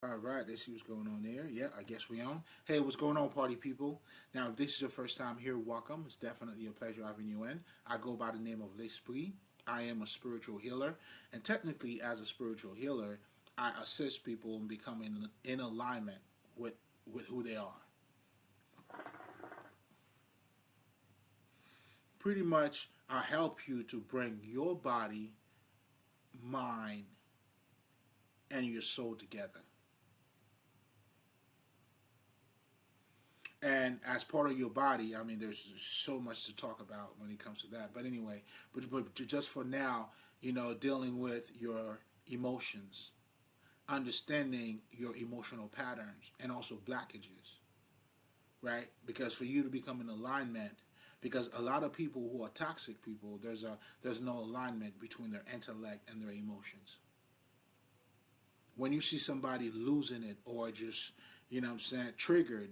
All right, let's see what's going on there. Yeah, I guess we on. Hey, what's going on, party people? Now, if this is your first time here, welcome. It's definitely a pleasure having you in. I go by the name of L'Esprit. I am a spiritual healer, and technically, as a spiritual healer, I assist people in becoming in alignment with who they are. Pretty much, I help you to bring your body, mind, and your soul together. And as part of your body, I mean, there's so much to talk about when it comes to that. But anyway, but just for now, dealing with your emotions, understanding your emotional patterns, and also blockages, right? Because for you to become in alignment, because a lot of people who are toxic people, there's no alignment between their intellect and their emotions. When you see somebody losing it or just, what I'm saying, triggered,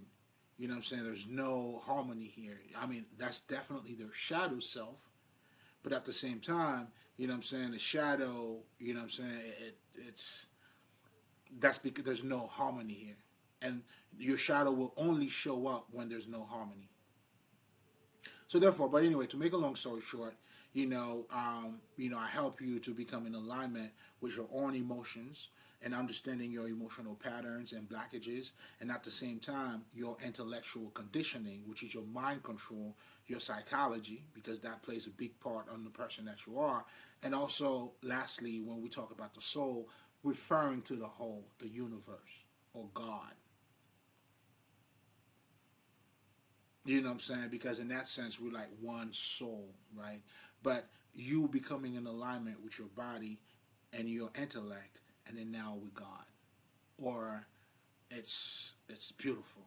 what I'm saying, there's no harmony here. I mean, that's definitely their shadow self, but at the same time, what I'm saying, the shadow, what I'm saying, it's that's because there's no harmony here. And your shadow will only show up when there's no harmony. So therefore, but anyway, to make a long story short, I help you to become in alignment with your own emotions and understanding your emotional patterns and blockages, and at the same time, your intellectual conditioning, which is your mind control, your psychology, because that plays a big part on the person that you are, and also, lastly, when we talk about the soul, referring to the whole, the universe, or God. You know what I'm saying? Because in that sense, we're like one soul, right? But you becoming in alignment with your body and your intellect, and then now with God, or it's beautiful.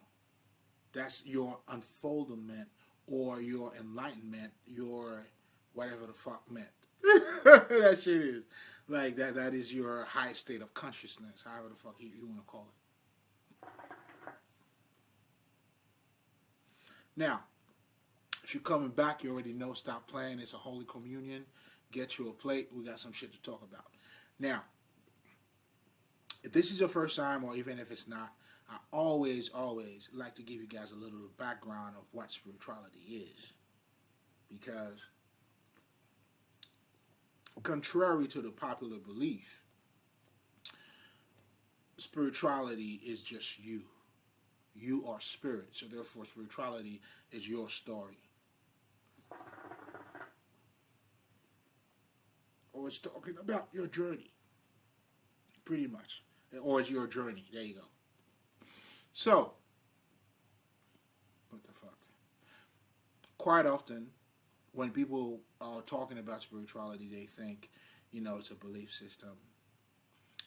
That's your unfoldment or your enlightenment, your whatever the fuck meant. That shit is like that. That is your high state of consciousness, however the fuck you want to call it. Now, if you're coming back, you already know. Stop playing. It's a Holy Communion. Get you a plate. We got some shit to talk about. Now, if this is your first time, or even if it's not, I always like to give you guys a little background of what spirituality is. Because, contrary to the popular belief, spirituality is just you. You are spirit. So, therefore, spirituality is your story. Or it's talking about your journey. Pretty much. Or it's your journey. There you go. So, what the fuck? Quite often, when people are talking about spirituality, they think, it's a belief system.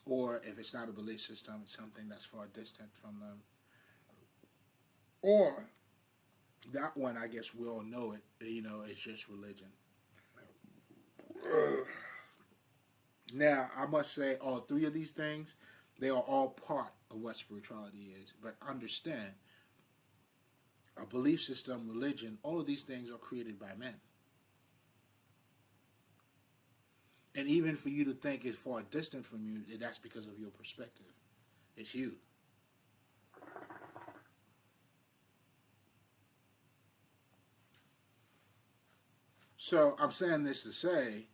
Or if it's not a belief system, it's something that's far distant from them. Or, that one, I guess we all know it, it's just religion. Now, I must say, all three of these things, they are all part of what spirituality is. But understand, a belief system, religion, all of these things are created by men. And even for you to think it's far distant from you, that's because of your perspective. It's you. So I'm saying this to say,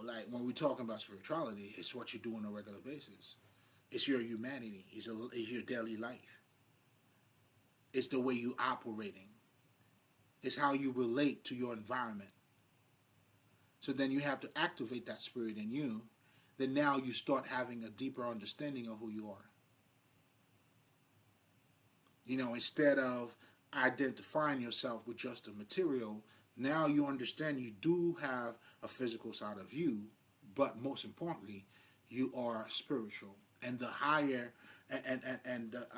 like when we're talking about spirituality, it's what you do on a regular basis. It's your humanity. It's your daily life. It's the way you operating. It's how you relate to your environment. So then you have to activate that spirit in you. Then now you start having a deeper understanding of who you are. Instead of identifying yourself with just the material, now you understand you do have a physical side of you, but most importantly, you are spiritual. And the higher the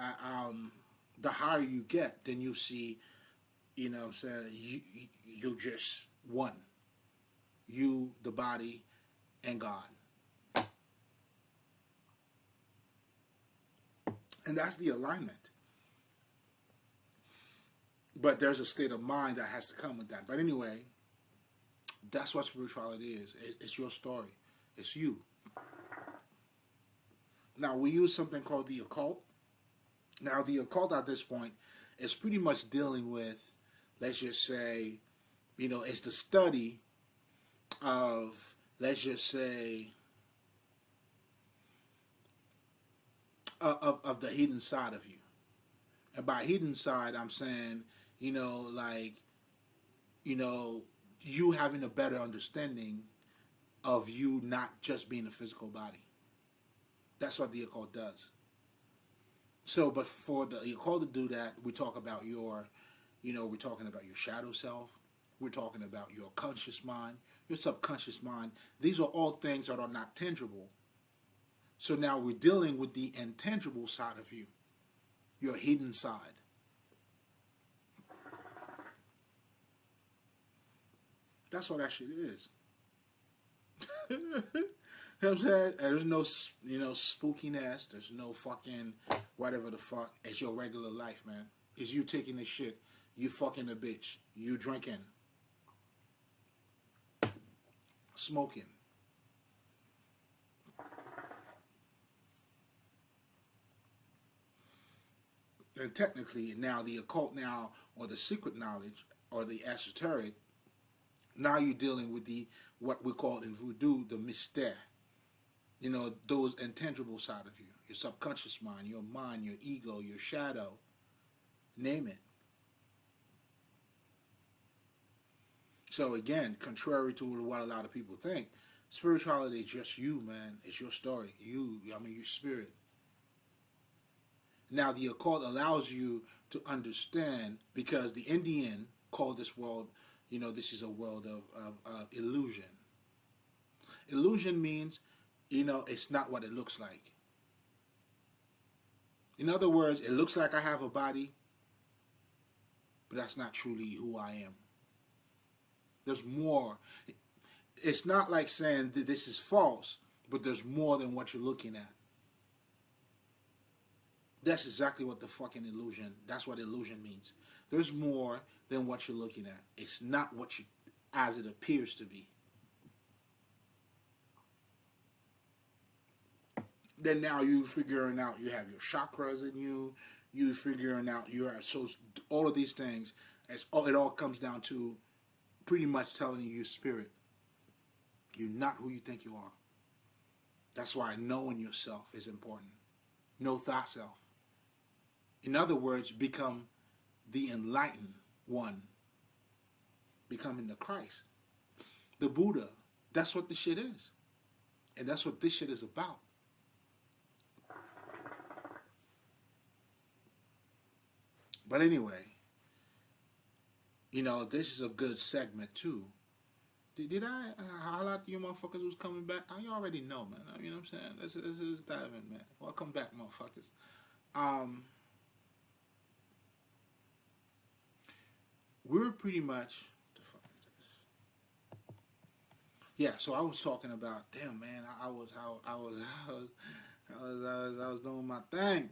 higher you get, then you see, what I'm saying, you just one. You, the body, and God. And that's the alignment. But there's a state of mind that has to come with that. But anyway, that's what spirituality is. It's your story. It's you. Now, we use something called the occult. Now, the occult at this point is pretty much dealing with, let's just say, it's the study of, let's just say, of the hidden side of you. And by hidden side, I'm saying, like, you having a better understanding of you not just being a physical body. That's what the occult does. So, but for the occult to do that, we talk about we're talking about your shadow self. We're talking about your conscious mind, your subconscious mind. These are all things that are not tangible. So now we're dealing with the intangible side of you, your hidden side. That's what that shit is. You know what I'm saying? And there's no, spookiness. There's no fucking whatever the fuck. It's your regular life, man. It's you taking this shit. You fucking a bitch. You drinking. Smoking. And technically, now the occult now, or the secret knowledge, or the esoteric, now you're dealing with the, what we call in voodoo, the mystère. Those intangible side of you. Your subconscious mind, your ego, your shadow. Name it. So again, contrary to what a lot of people think, spirituality is just you, man. It's your story. Your spirit. Now the occult allows you to understand, because the Indian called this world, this is a world of illusion. Illusion means, it's not what it looks like. In other words, it looks like I have a body, but that's not truly who I am. There's more. It's not like saying that this is false, but there's more than what you're looking at. That's exactly what the fucking illusion, that's what illusion means. There's more than what you're looking at. It's not what you, as it appears to be. Then now you figuring out you have your chakras in you. You figuring out so all of these things. It all comes down to pretty much telling you your spirit. You're not who you think you are. That's why knowing yourself is important. Know thyself. In other words, become the enlightened one. Becoming the Christ. The Buddha. That's what this shit is. And that's what this shit is about. But anyway, this is a good segment too. Did I holler at you motherfuckers who's coming back? You already know, man. You know what I'm saying? Let's dive in, man. Welcome back, motherfuckers. We're pretty much, what the fuck is this? Yeah, so I was talking about, damn man, I was doing my thing.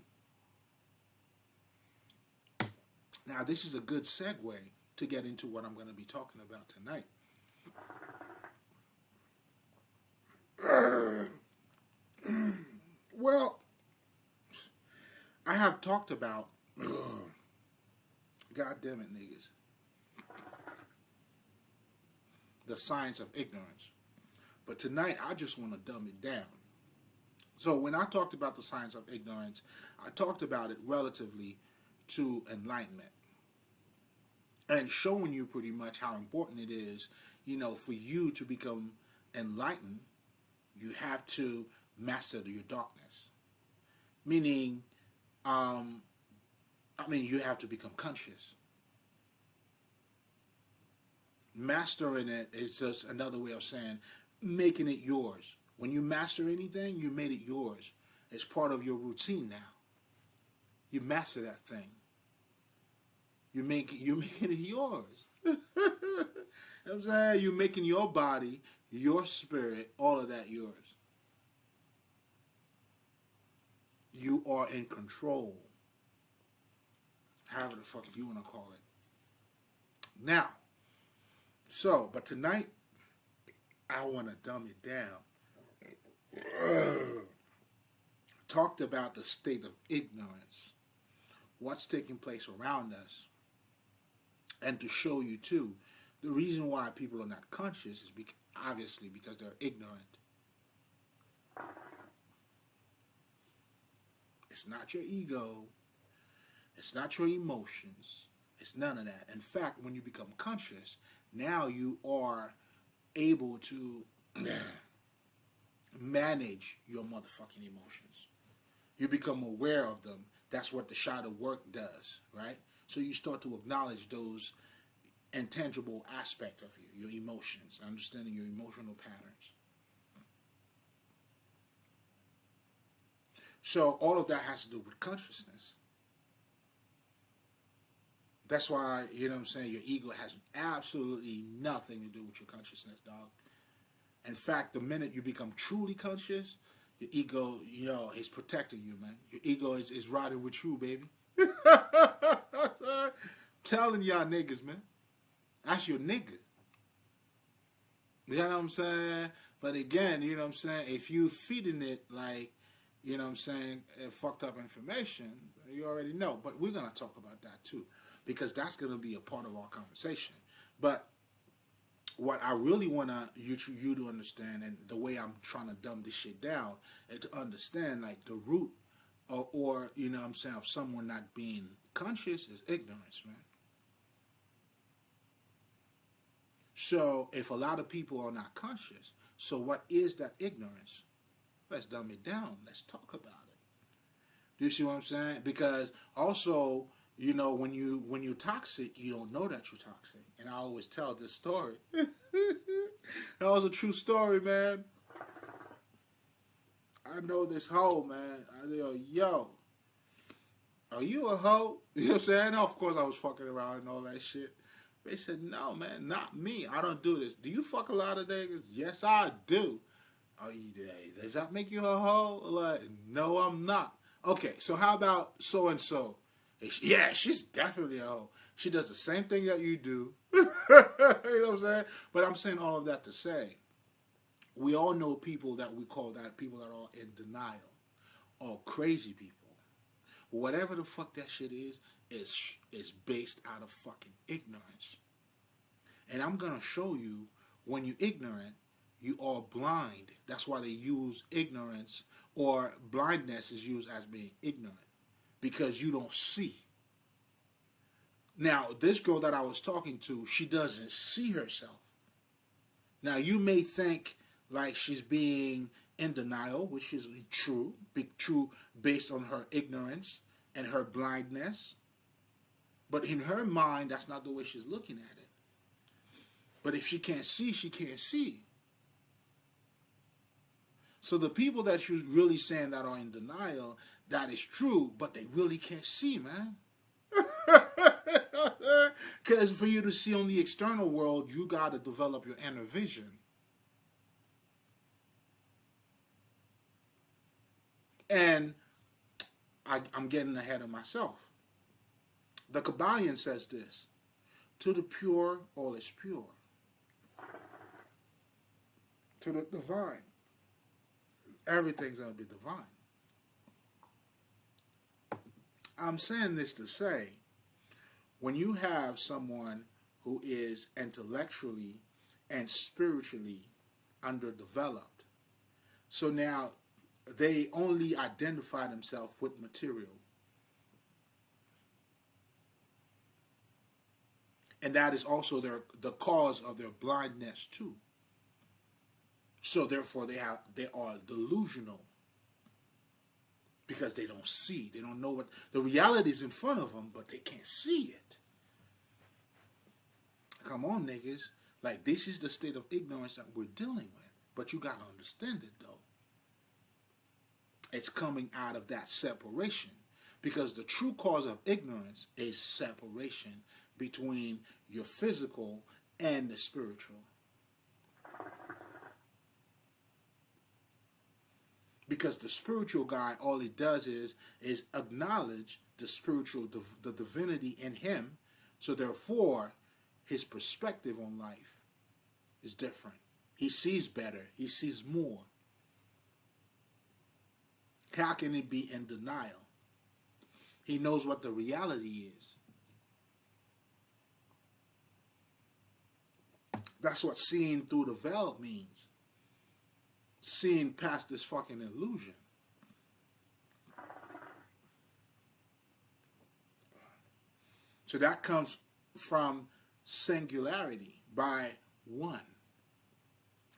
Now this is a good segue to get into what I'm going to be talking about tonight. Well, I have talked about, God damn it, niggas, the science of ignorance. But tonight, I just want to dumb it down. So when I talked about the science of ignorance, I talked about it relatively to enlightenment. And showing you pretty much how important it is, for you to become enlightened, you have to master your darkness. Meaning, you have to become conscious. Mastering it is just another way of saying making it yours. When you master anything, you made it yours. It's part of your routine now. You master that thing. You're making it yours. You know what I'm saying? You're making your body, your spirit, all of that yours. You are in control. However the fuck you want to call it. Now, but tonight, I want to dumb it down. talked about the state of ignorance, what's taking place around us, and to show you too, the reason why people are not conscious is obviously because they're ignorant. It's not your ego. It's not your emotions. It's none of that. In fact, when you become conscious, now you are able to manage your motherfucking emotions. You become aware of them. That's what the shadow work does, right? So you start to acknowledge those intangible aspects of you, your emotions, understanding your emotional patterns. So all of that has to do with consciousness. That's why, you know what I'm saying, your ego has absolutely nothing to do with your consciousness, dog. In fact, the minute you become truly conscious, your ego, you know, is protecting you, man. Your ego is riding with you, baby. Telling y'all niggas, man. That's your nigga. You know what I'm saying? But again, you know what I'm saying, if you feeding it like, you know what I'm saying, fucked up information, you already know. But we're going to talk about that too, because that's going to be a part of our conversation. But what I really want you to understand, and the way I'm trying to dumb this shit down, and to understand like the root or you know what I'm saying, of someone not being conscious is ignorance, man. So if a lot of people are not conscious, so what is that ignorance? Let's dumb it down. Let's talk about it. Do you see what I'm saying? Because also, you know, when you're toxic, you don't know that you're toxic. And I always tell this story. That was a true story, man. I know this hoe, man. I go, yo, are you a hoe? You know what I'm saying? Of course I was fucking around and all that shit. They said, no, man, not me. I don't do this. Do you fuck a lot of niggas? Yes, I do. Oh, does that make you a hoe? Like, no, I'm not. Okay, so how about so-and-so? Yeah, she's definitely a hoe. She does the same thing that you do. You know what I'm saying? But I'm saying all of that to say, we all know people that we call that people that are in denial or crazy people. Whatever the fuck that shit is based out of fucking ignorance. And I'm going to show you when you're ignorant, you are blind. That's why they use ignorance, or blindness is used as being ignorant, because you don't see. Now, this girl that I was talking to, she doesn't see herself. Now, you may think like she's being in denial, which is true based on her ignorance and her blindness. But in her mind, that's not the way she's looking at it. But if she can't see, she can't see. So the people that you're really saying that are in denial, that is true, but they really can't see, man. Because for you to see on the external world, you got to develop your inner vision. And I'm getting ahead of myself. The Kabbalion says this: to the pure, all is pure. To the divine, everything's going to be divine. I'm saying this to say, when you have someone who is intellectually and spiritually underdeveloped, so now they only identify themselves with material. And that is also the cause of their blindness too. So therefore they are delusional, because they don't see. They don't know what the reality is in front of them, but they can't see it. Come on, niggas. Like, this is the state of ignorance that we're dealing with. But you got to understand it, though. It's coming out of that separation. Because the true cause of ignorance is separation between your physical and the spiritual. Because the spiritual guy, all he does is acknowledge the spiritual, the divinity in him. So therefore, his perspective on life is different. He sees better. He sees more. How can he be in denial? He knows what the reality is. That's what seeing through the veil means. Seeing past this fucking illusion. So that comes from singularity, by one.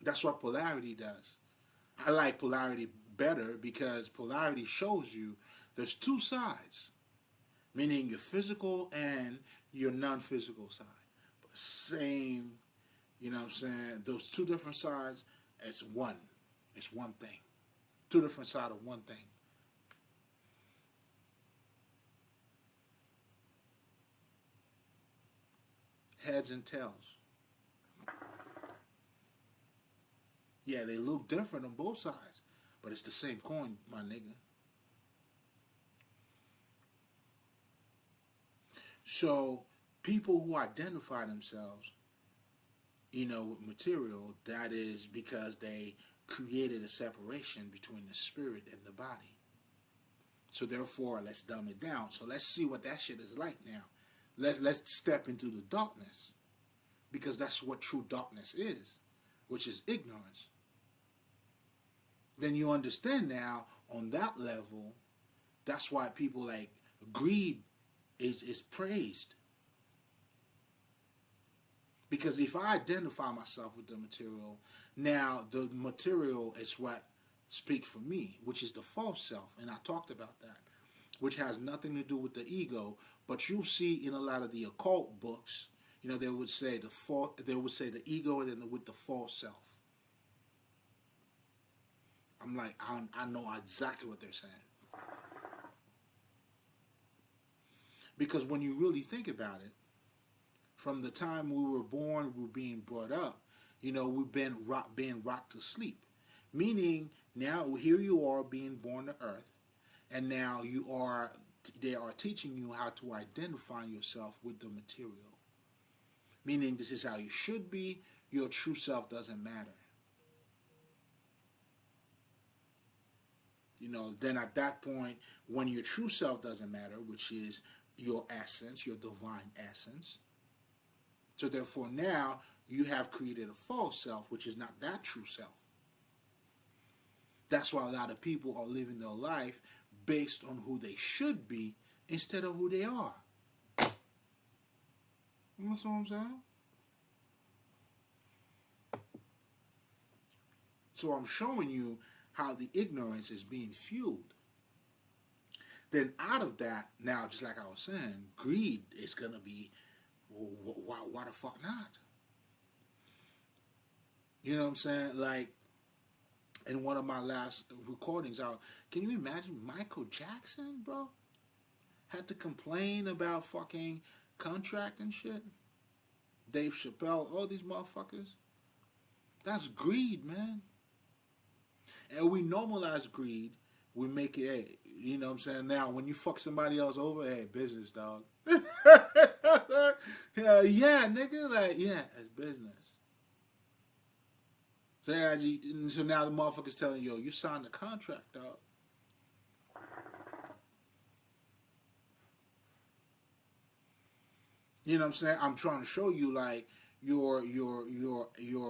That's what polarity does. I like polarity better because polarity shows you there's two sides, meaning your physical and your non-physical side. But same, you know what I'm saying? Those two different sides, it's one. It's one thing. Two different sides of one thing. Heads and tails. Yeah, they look different on both sides, but it's the same coin, my nigga. So people who identify themselves, with material, that is because they created a separation between the spirit and the body. So therefore, let's dumb it down. So let's see what that shit is like now. Let's step into the darkness, because that's what true darkness is, which is ignorance. Then you understand now on that level, that's why people like greed is praised. Because if I identify myself with the material, now the material is what speaks for me, which is the false self, and I talked about that, which has nothing to do with the ego. But you see in a lot of the occult books, they would say the ego and then with the false self. I'm like, I know exactly what they're saying. Because when you really think about it, from the time we were born, we were being brought up, we've been being rocked to sleep. Meaning, now here you are being born to earth, and now they are teaching you how to identify yourself with the material. Meaning, this is how you should be, your true self doesn't matter. Then at that point, when your true self doesn't matter, which is your essence, your divine essence, so therefore now you have created a false self, which is not that true self. That's why a lot of people are living their life based on who they should be instead of who they are. You know what I'm saying? So I'm showing you how the ignorance is being fueled. Then out of that, now, just like I was saying, greed is going to be, why the fuck not? You know what I'm saying? Like, in one of my last recordings out, can you imagine Michael Jackson, bro? Had to complain about fucking contract and shit? Dave Chappelle, all these motherfuckers? That's greed, man. And we normalize greed. We make it, hey, you know what I'm saying? Now, when you fuck somebody else over, hey, business, dog. Yeah, nigga, like, yeah, it's business. So now the motherfucker's telling you, yo, you signed the contract, dog. You know what I'm saying? I'm trying to show you, like, your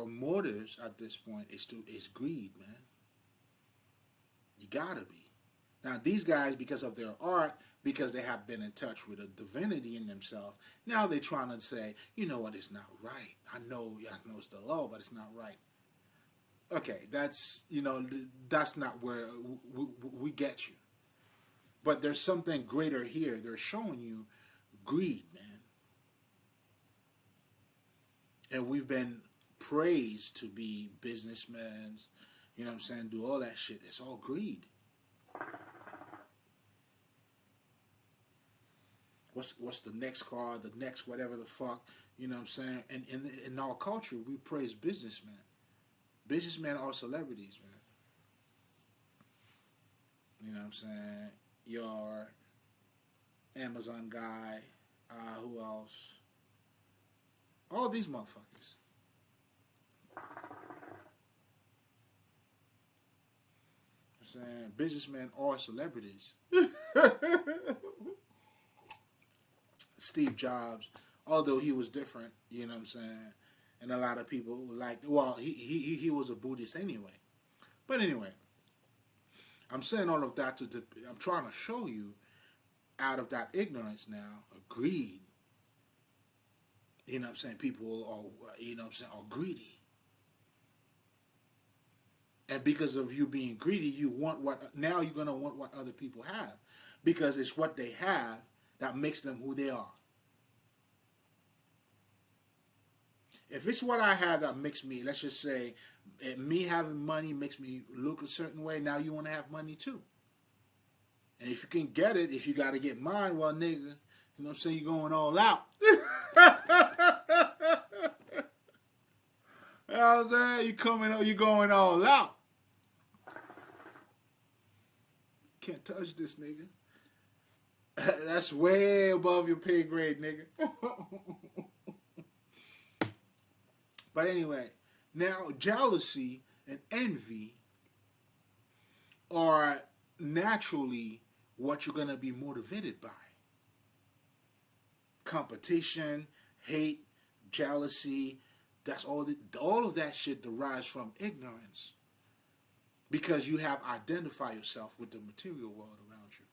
motives at this point is greed, man. You gotta be. Now these guys, because of their art, because they have been in touch with a divinity in themselves, now they're trying to say, you know what, it's not right. I know it's the law, but it's not right. Okay, that's not where we get you. But there's something greater here. They're showing you greed, man. And we've been praised to be businessmen, you know what I'm saying, do all that shit. It's all greed. What's the next car, the next whatever the fuck, you know what I'm saying? And in our culture, we praise businessmen. Businessmen are celebrities, man. You know what I'm saying? Your Amazon guy, who else? All these I'm saying businessmen are celebrities. Steve Jobs, although he was different, you know what I'm saying, and a lot of people like, well, he was a Buddhist anyway. But anyway, I'm saying all of that I'm trying to show you, out of that ignorance now, greed. You know what I'm saying? People are, you know what I'm saying, are greedy. And because of you being greedy, now you're going to want what other people have. Because it's what they have that makes them who they are. If it's what I have that makes me, let's just say, me having money makes me look a certain way, now you want to have money too. And if you can get it, if you got to get mine, well, nigga, you know what I'm saying, you're going all out. You know what I'm saying? You're going all out. Can't touch this, nigga. That's way above your pay grade, nigga. But anyway, now jealousy and envy are naturally what you're going to be motivated by. Competition, hate, jealousy, that's all of that shit derives from ignorance. Because you have identified yourself with the material world around you.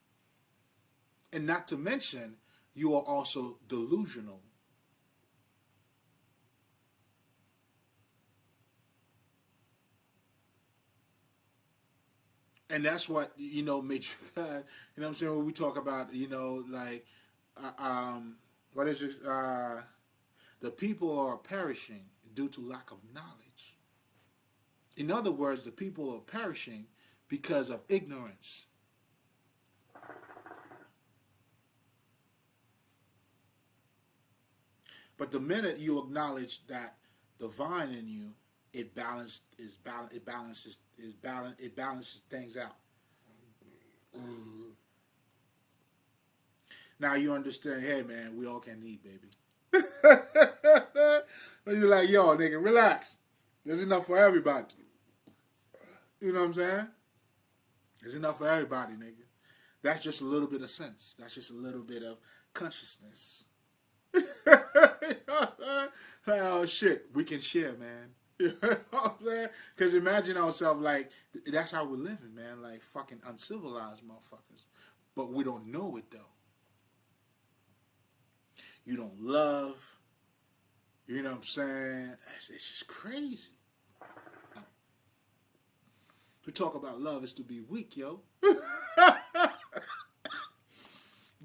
And not to mention, you are also delusional. And that's what, you know, made you, you know what I'm saying, when we talk about, you know, like, what is it, the people are perishing due to lack of knowledge. In other words, the people are perishing because of ignorance. But the minute you acknowledge that divine in you, it balances things out. Now you understand, hey man, we all can eat, baby. But you're like, yo, nigga, relax. There's enough for everybody. You know what I'm saying? There's enough for everybody, nigga. That's just a little bit of sense. That's just a little bit of consciousness. Oh shit, we can share, man. You know what I'm saying? Because imagine ourselves like, that's how we're living, man. Like fucking uncivilized motherfuckers. But we don't know it though. You don't love. You know what I'm saying? It's just crazy. To talk about love is to be weak, yo.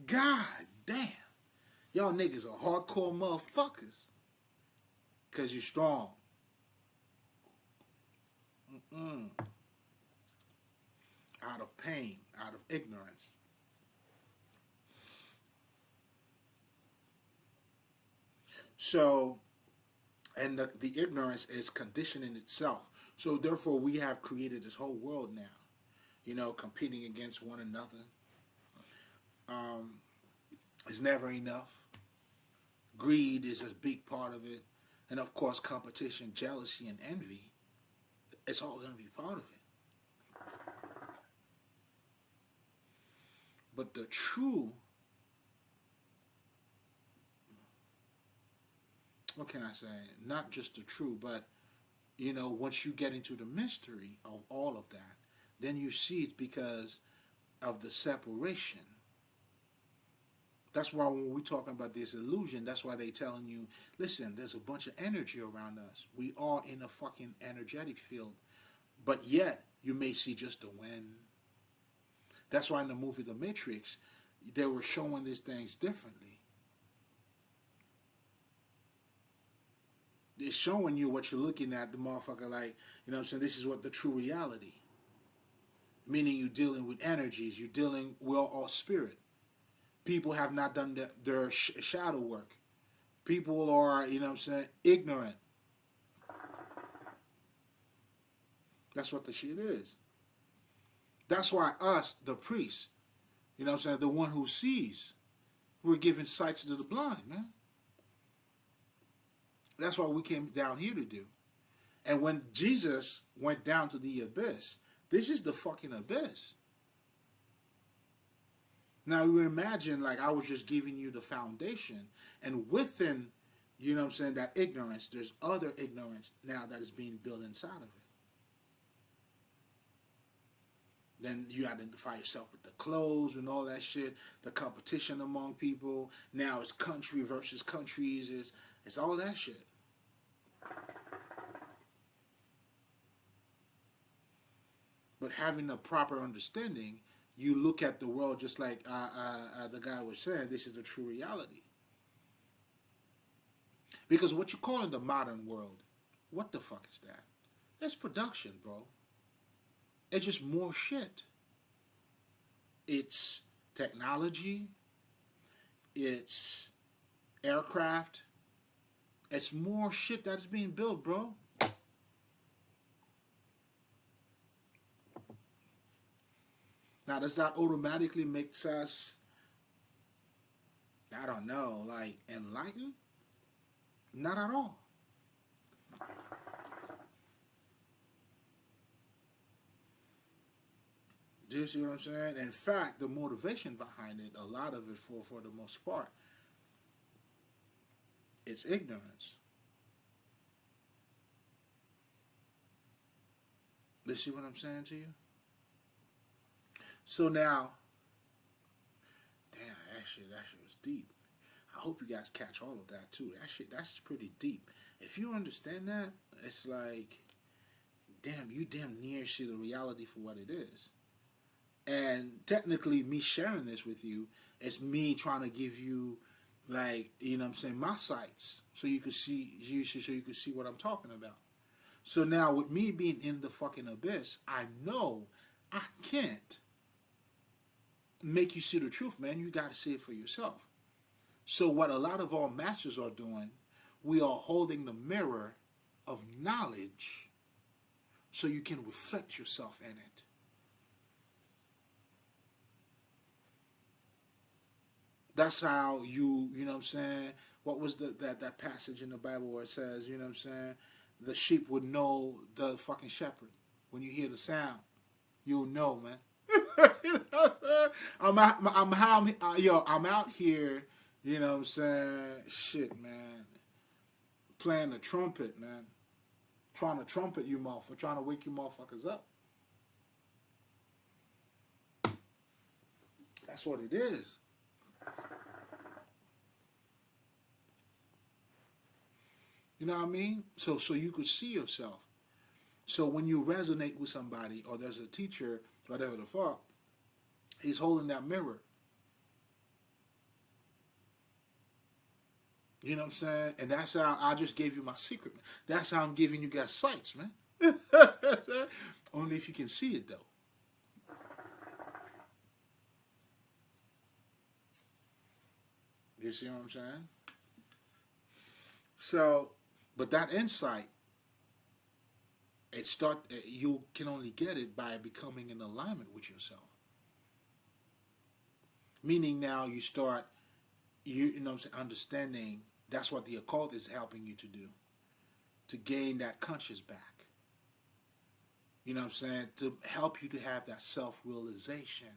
God damn. Y'all niggas are hardcore motherfuckers. Because you're strong. Out of pain, out of ignorance. So, and the ignorance is conditioning itself. So therefore we have created this whole world now, you know, competing against one another. It's never enough. Greed is a big part of it. And of course, competition, jealousy, and envy. It's all going to be part of it. But the true, what can I say? Not just the true, but, you know, once you get into the mystery of all of that, then you see it's because of the separation. That's why when we're talking about this illusion, that's why they're telling you, listen, there's a bunch of energy around us. We are in a fucking energetic field. But yet, you may see just the wind. That's why in the movie The Matrix, they were showing these things differently. They're showing you what you're looking at, the motherfucker, like, you know what I'm saying, this is what the true reality. Meaning you're dealing with energies, you're dealing with all spirit. People have not done their shadow work. People are, you know what I'm saying, ignorant. That's what the shit is. That's why us, the priests, you know what I'm saying, the one who sees, we're giving sights to the blind, man. That's what we came down here to do. And when Jesus went down to the abyss, This is the fucking abyss. Now you imagine, like, I was just giving you the foundation, and within, you know what I'm saying, that ignorance, there's other ignorance now that is being built inside of it. Then you identify yourself with the clothes and all that shit, the competition among people. Now it's country versus countries. It's all that shit. But having a proper understanding, you look at the world just like the guy was saying, this is the true reality. Because what you call in the modern world, what the fuck is that? That's production, bro. It's just more shit. It's technology. It's aircraft. It's more shit that's being built, bro. Now, does that automatically make us, I don't know, like, enlightened? Not at all. Do you see what I'm saying? In fact, the motivation behind it, a lot of it, for the most part, it's ignorance. You see what I'm saying to you? So now, damn, that shit was deep. I hope you guys catch all of that too. That's pretty deep. If you understand that, it's like, damn, you damn near see the reality for what it is. And technically, me sharing this with you, it's me trying to give you, like, you know what I'm saying, my sights, so you could see, so you could see what I'm talking about. So now, with me being in the fucking abyss, I know I can't make you see the truth, man. You got to see it for yourself. So what a lot of our masters are doing, we are holding the mirror of knowledge so you can reflect yourself in it. That's how you know what I'm saying? What was that passage in the Bible where it says, you know what I'm saying? The sheep would know the fucking shepherd. When you hear the sound, you'll know, man. You know I'm out here, you know what I'm saying? Shit, man. Playing the trumpet, man. Trying to trumpet you motherfuckers, trying to wake you motherfuckers up. That's what it is. You know what I mean? So you could see yourself. So when you resonate with somebody, or there's a teacher, whatever the fuck, he's holding that mirror. You know what I'm saying? And that's how I just gave you my secret, man. That's how I'm giving you guys sights, man. Only if you can see it, though. You see what I'm saying? So, but that insight, you can only get it by becoming in alignment with yourself. Meaning now you start, you know what I'm saying, understanding. That's what the occult is helping you to do, to gain that conscious back. You know what I'm saying? To help you to have that self-realization.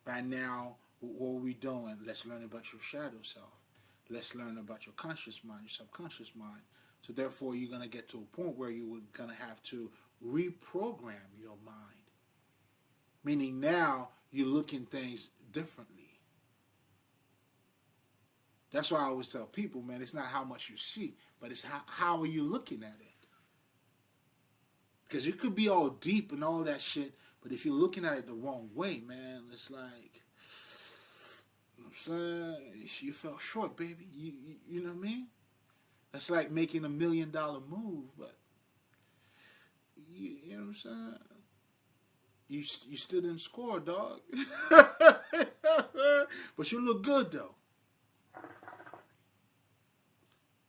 By now, what are we doing? Let's learn about your shadow self. Let's learn about your conscious mind, your subconscious mind. So therefore, you're going to get to a point where you're going to have to reprogram your mind. Meaning now, you're looking things differently. That's why I always tell people, man, it's not how much you see, but it's how are you looking at it. Because you could be all deep and all that shit, but if you're looking at it the wrong way, man, it's like, you know what I'm saying? You fell short, baby. You know what I mean? That's like making $1 million move, but you know what I'm saying? You still didn't score, dog. But you look good, though.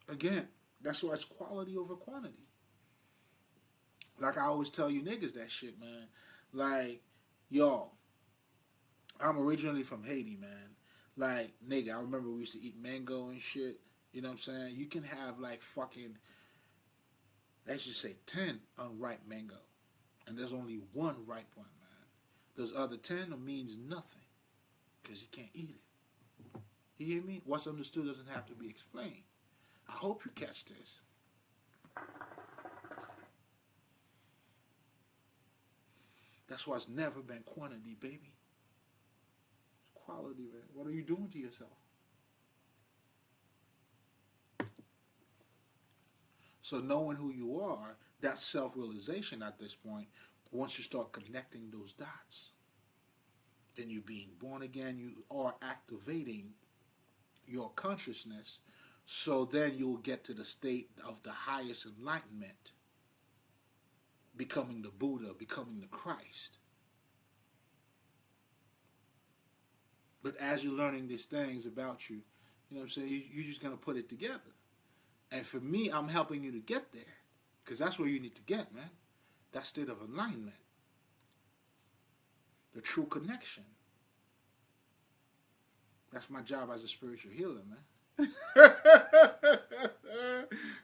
Again, that's why it's quality over quantity. Like I always tell you niggas that shit, man. Like, yo, I'm originally from Haiti, man. Like, nigga, I remember we used to eat mango and shit. You know what I'm saying? You can have like fucking, let's just say 10 unripe mango. And there's only one ripe one, man. Those other 10 means nothing because you can't eat it. You hear me? What's understood doesn't have to be explained. I hope you catch this. That's why it's never been quantity, baby. It's quality, man. What are you doing to yourself? So knowing who you are, that's self-realization at this point. Once you start connecting those dots, then you're being born again. You are activating your consciousness. So then you'll get to the state of the highest enlightenment, becoming the Buddha, becoming the Christ. But as you're learning these things about you, you know what I'm saying, you're just going to put it together. And for me, I'm helping you to get there. Because that's where you need to get, man. That state of alignment. The true connection. That's my job as a spiritual healer, man.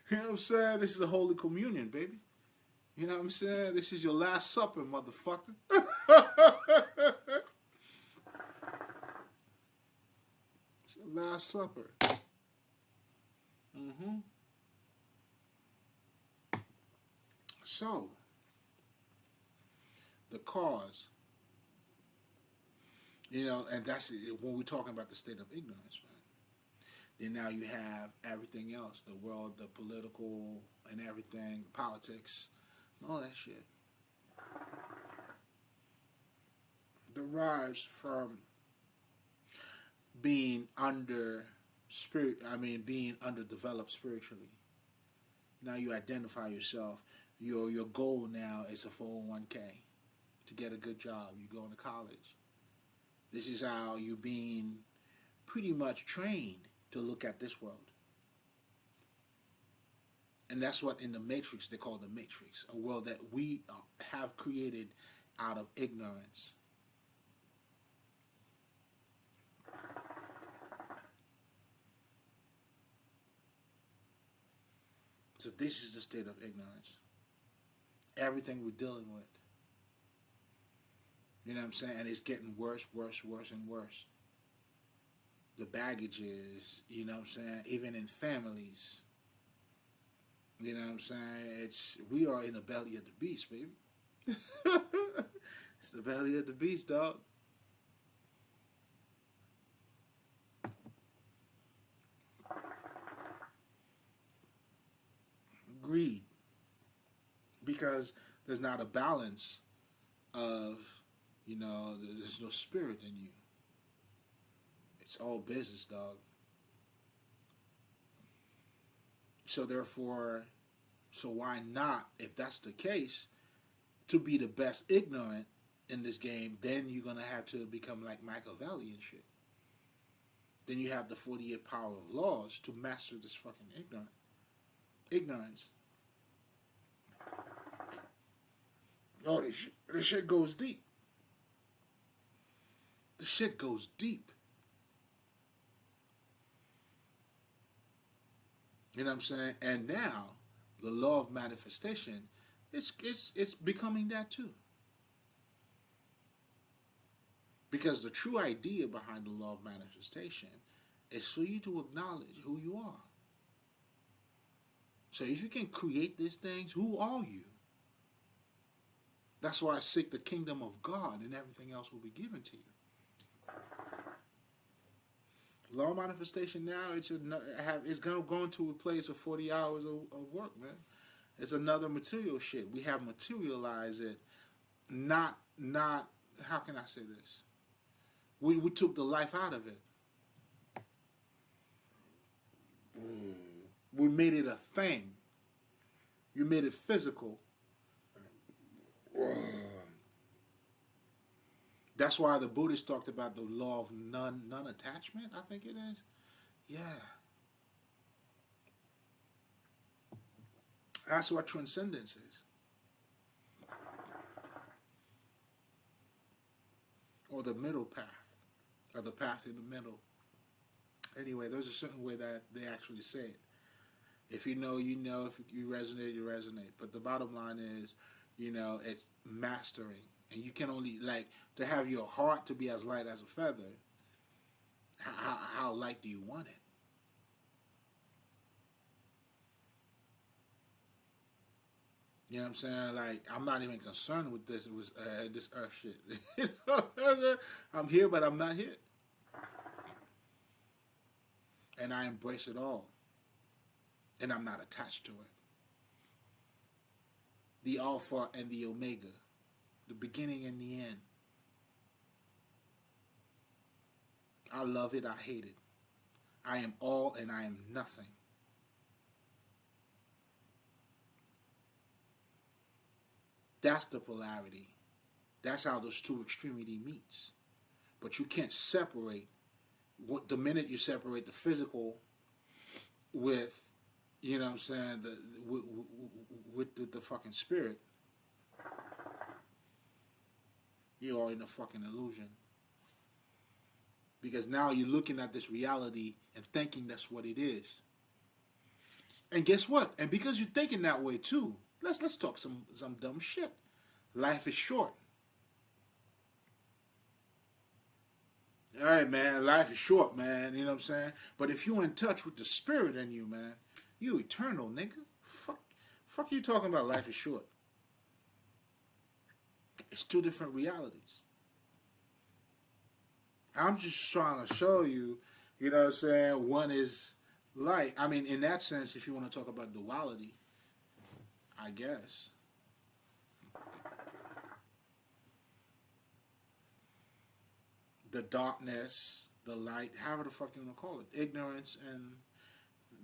You know what I'm saying? This is a holy communion, baby. You know what I'm saying? This is your last supper, motherfucker. It's your last supper. So, the cause, you know, and that's when we're talking about the state of ignorance, man. Then now you have everything else, the world, the political and everything, politics, and all that shit. Derives from being being underdeveloped spiritually. Now you identify yourself. Your goal now is a 401k to get a good job. You go to college. This is how you're being pretty much trained to look at this world. And that's what in the Matrix, they call the Matrix, a world that we have created out of ignorance. So this is the state of ignorance. Everything we're dealing with. You know what I'm saying? And it's getting worse, worse, worse, and worse. The baggages, you know what I'm saying? Even in families. You know what I'm saying? We are in the belly of the beast, baby. It's the belly of the beast, dog. Greed. Because there's not a balance of, you know, there's no spirit in you. It's all business, dog. So therefore, why not, if that's the case, to be the best ignorant in this game, then you're going to have to become like Machiavelli and shit. Then you have the 48 power of laws to master this fucking ignorance. Oh, this shit goes deep. The shit goes deep. You know what I'm saying? And now, the law of manifestation, it's becoming that too. Because the true idea behind the law of manifestation is for you to acknowledge who you are. So if you can create these things, who are you? That's why I seek the kingdom of God, and everything else will be given to you. Law of manifestation now, it's going to go into a place of 40 hours of work, man. It's another material shit. We have materialized it. Not. How can I say this? We took the life out of it. We made it a thing. You made it physical. That's why the Buddhists talked about the law of non-attachment, I think it is. Yeah. That's what transcendence is. Or the middle path. Or the path in the middle. Anyway, there's a certain way that they actually say it. If you know, you know. If you resonate, you resonate. But the bottom line is, it's mastering. And you can only, like, to have your heart to be as light as a feather, how light do you want it? You know what I'm saying? Like, I'm not even concerned with this earth shit. I'm here, but I'm not here. And I embrace it all. And I'm not attached to it. The Alpha and the Omega, the beginning and the end. I love it, I hate it. I am all and I am nothing. That's the polarity. That's how those two extremity meets. But you can't separate. The minute you separate the physical with, you know what I'm saying, with the fucking spirit, you are in a fucking illusion. Because now you're looking at this reality and thinking that's what it is. And guess what? And because you're thinking that way too, let's talk some dumb shit. Life is short. All right, man. Life is short, man. You know what I'm saying? But if you're in touch with the spirit in you, man, you eternal, nigga. Fuck you talking about life is short. It's two different realities. I'm just trying to show you, you know what I'm saying, one is light. I mean, in that sense, if you want to talk about duality, I guess. The darkness, the light, however the fuck you want to call it. Ignorance and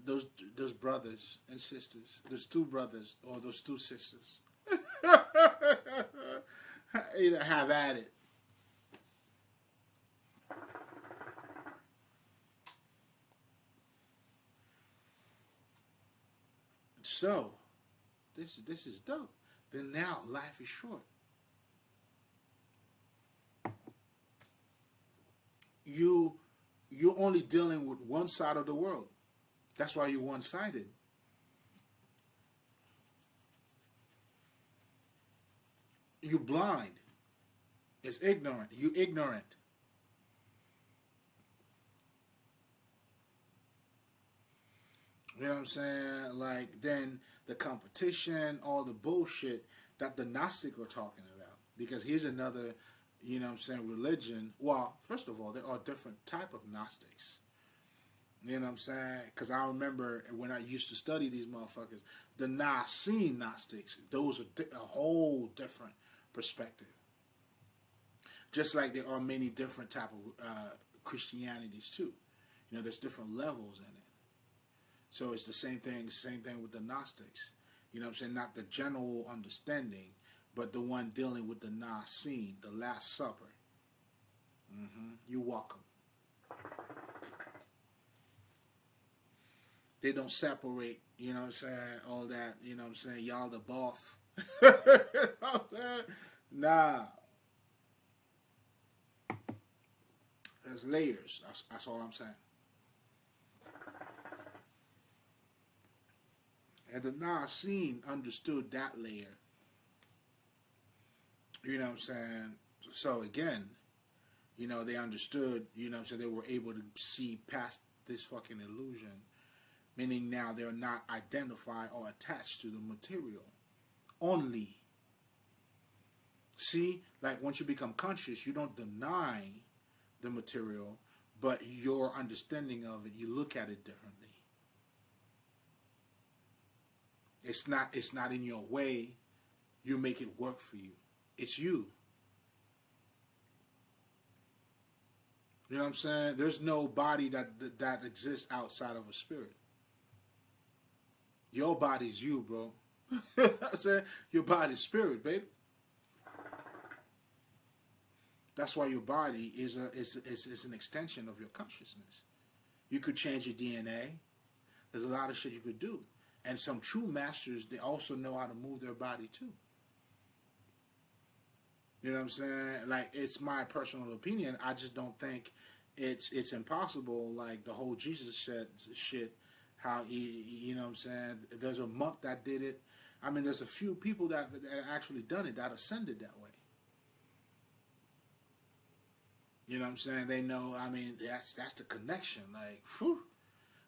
those brothers and sisters. Those two brothers or those two sisters. Have at it. So, this is dope. Then now life is short. You're only dealing with one side of the world. That's why you're one-sided. You're blind. It's ignorant. You're ignorant. You know what I'm saying? Like, then the competition, all the bullshit that the Gnostic are talking about. Because here's another, you know what I'm saying, religion. Well, first of all, there are different type of Gnostics. You know what I'm saying? Because I remember when I used to study these motherfuckers, the Nicene Gnostics, those are a whole different perspective. Just like there are many different type of Christianities too. You know, there's different levels in it. So it's the same thing with the Gnostics. You know what I'm saying? Not the general understanding, but the one dealing with the Nicene, the Last Supper. You're welcome. They don't separate, you know what I'm saying, all that, you know what I'm saying, y'all the boss. You know what I'm saying? Nah. There's layers. That's all I'm saying. And the Nicene understood that layer. You know what I'm saying? So again, you know, they understood, you know what I'm saying, they were able to see past this fucking illusion. Meaning now they're not identified or attached to the material. Only. See, like once you become conscious, you don't deny the material, but your understanding of it, you look at it differently. It's not in your way. You make it work for you. It's you. You know what I'm saying? There's no body that exists outside of a spirit. Your body's you, bro. I said your body's spirit, baby. That's why your body is an extension of your consciousness. You could change your DNA. There's a lot of shit you could do. And some true masters, they also know how to move their body too. You know what I'm saying? Like, it's my personal opinion. I just don't think it's impossible. Like the whole Jesus shit, how he, you know what I'm saying? There's a monk that did it. I mean, there's a few people that actually done it, that ascended that way. You know what I'm saying? They know. I mean, that's the connection. Like, whew.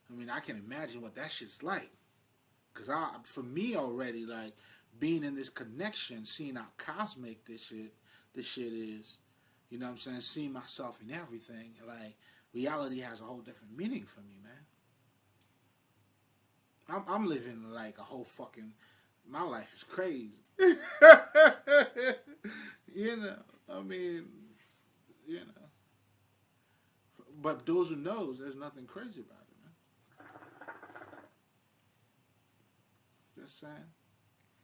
I mean, I can imagine what that shit's like. Cause for me already, like being in this connection, seeing how cosmic this shit is. You know what I'm saying? Seeing myself in everything. Like reality has a whole different meaning for me, man. I'm living like a whole fucking. My life is crazy. You know, I mean, you know. But those who knows, there's nothing crazy about it, man. Just saying.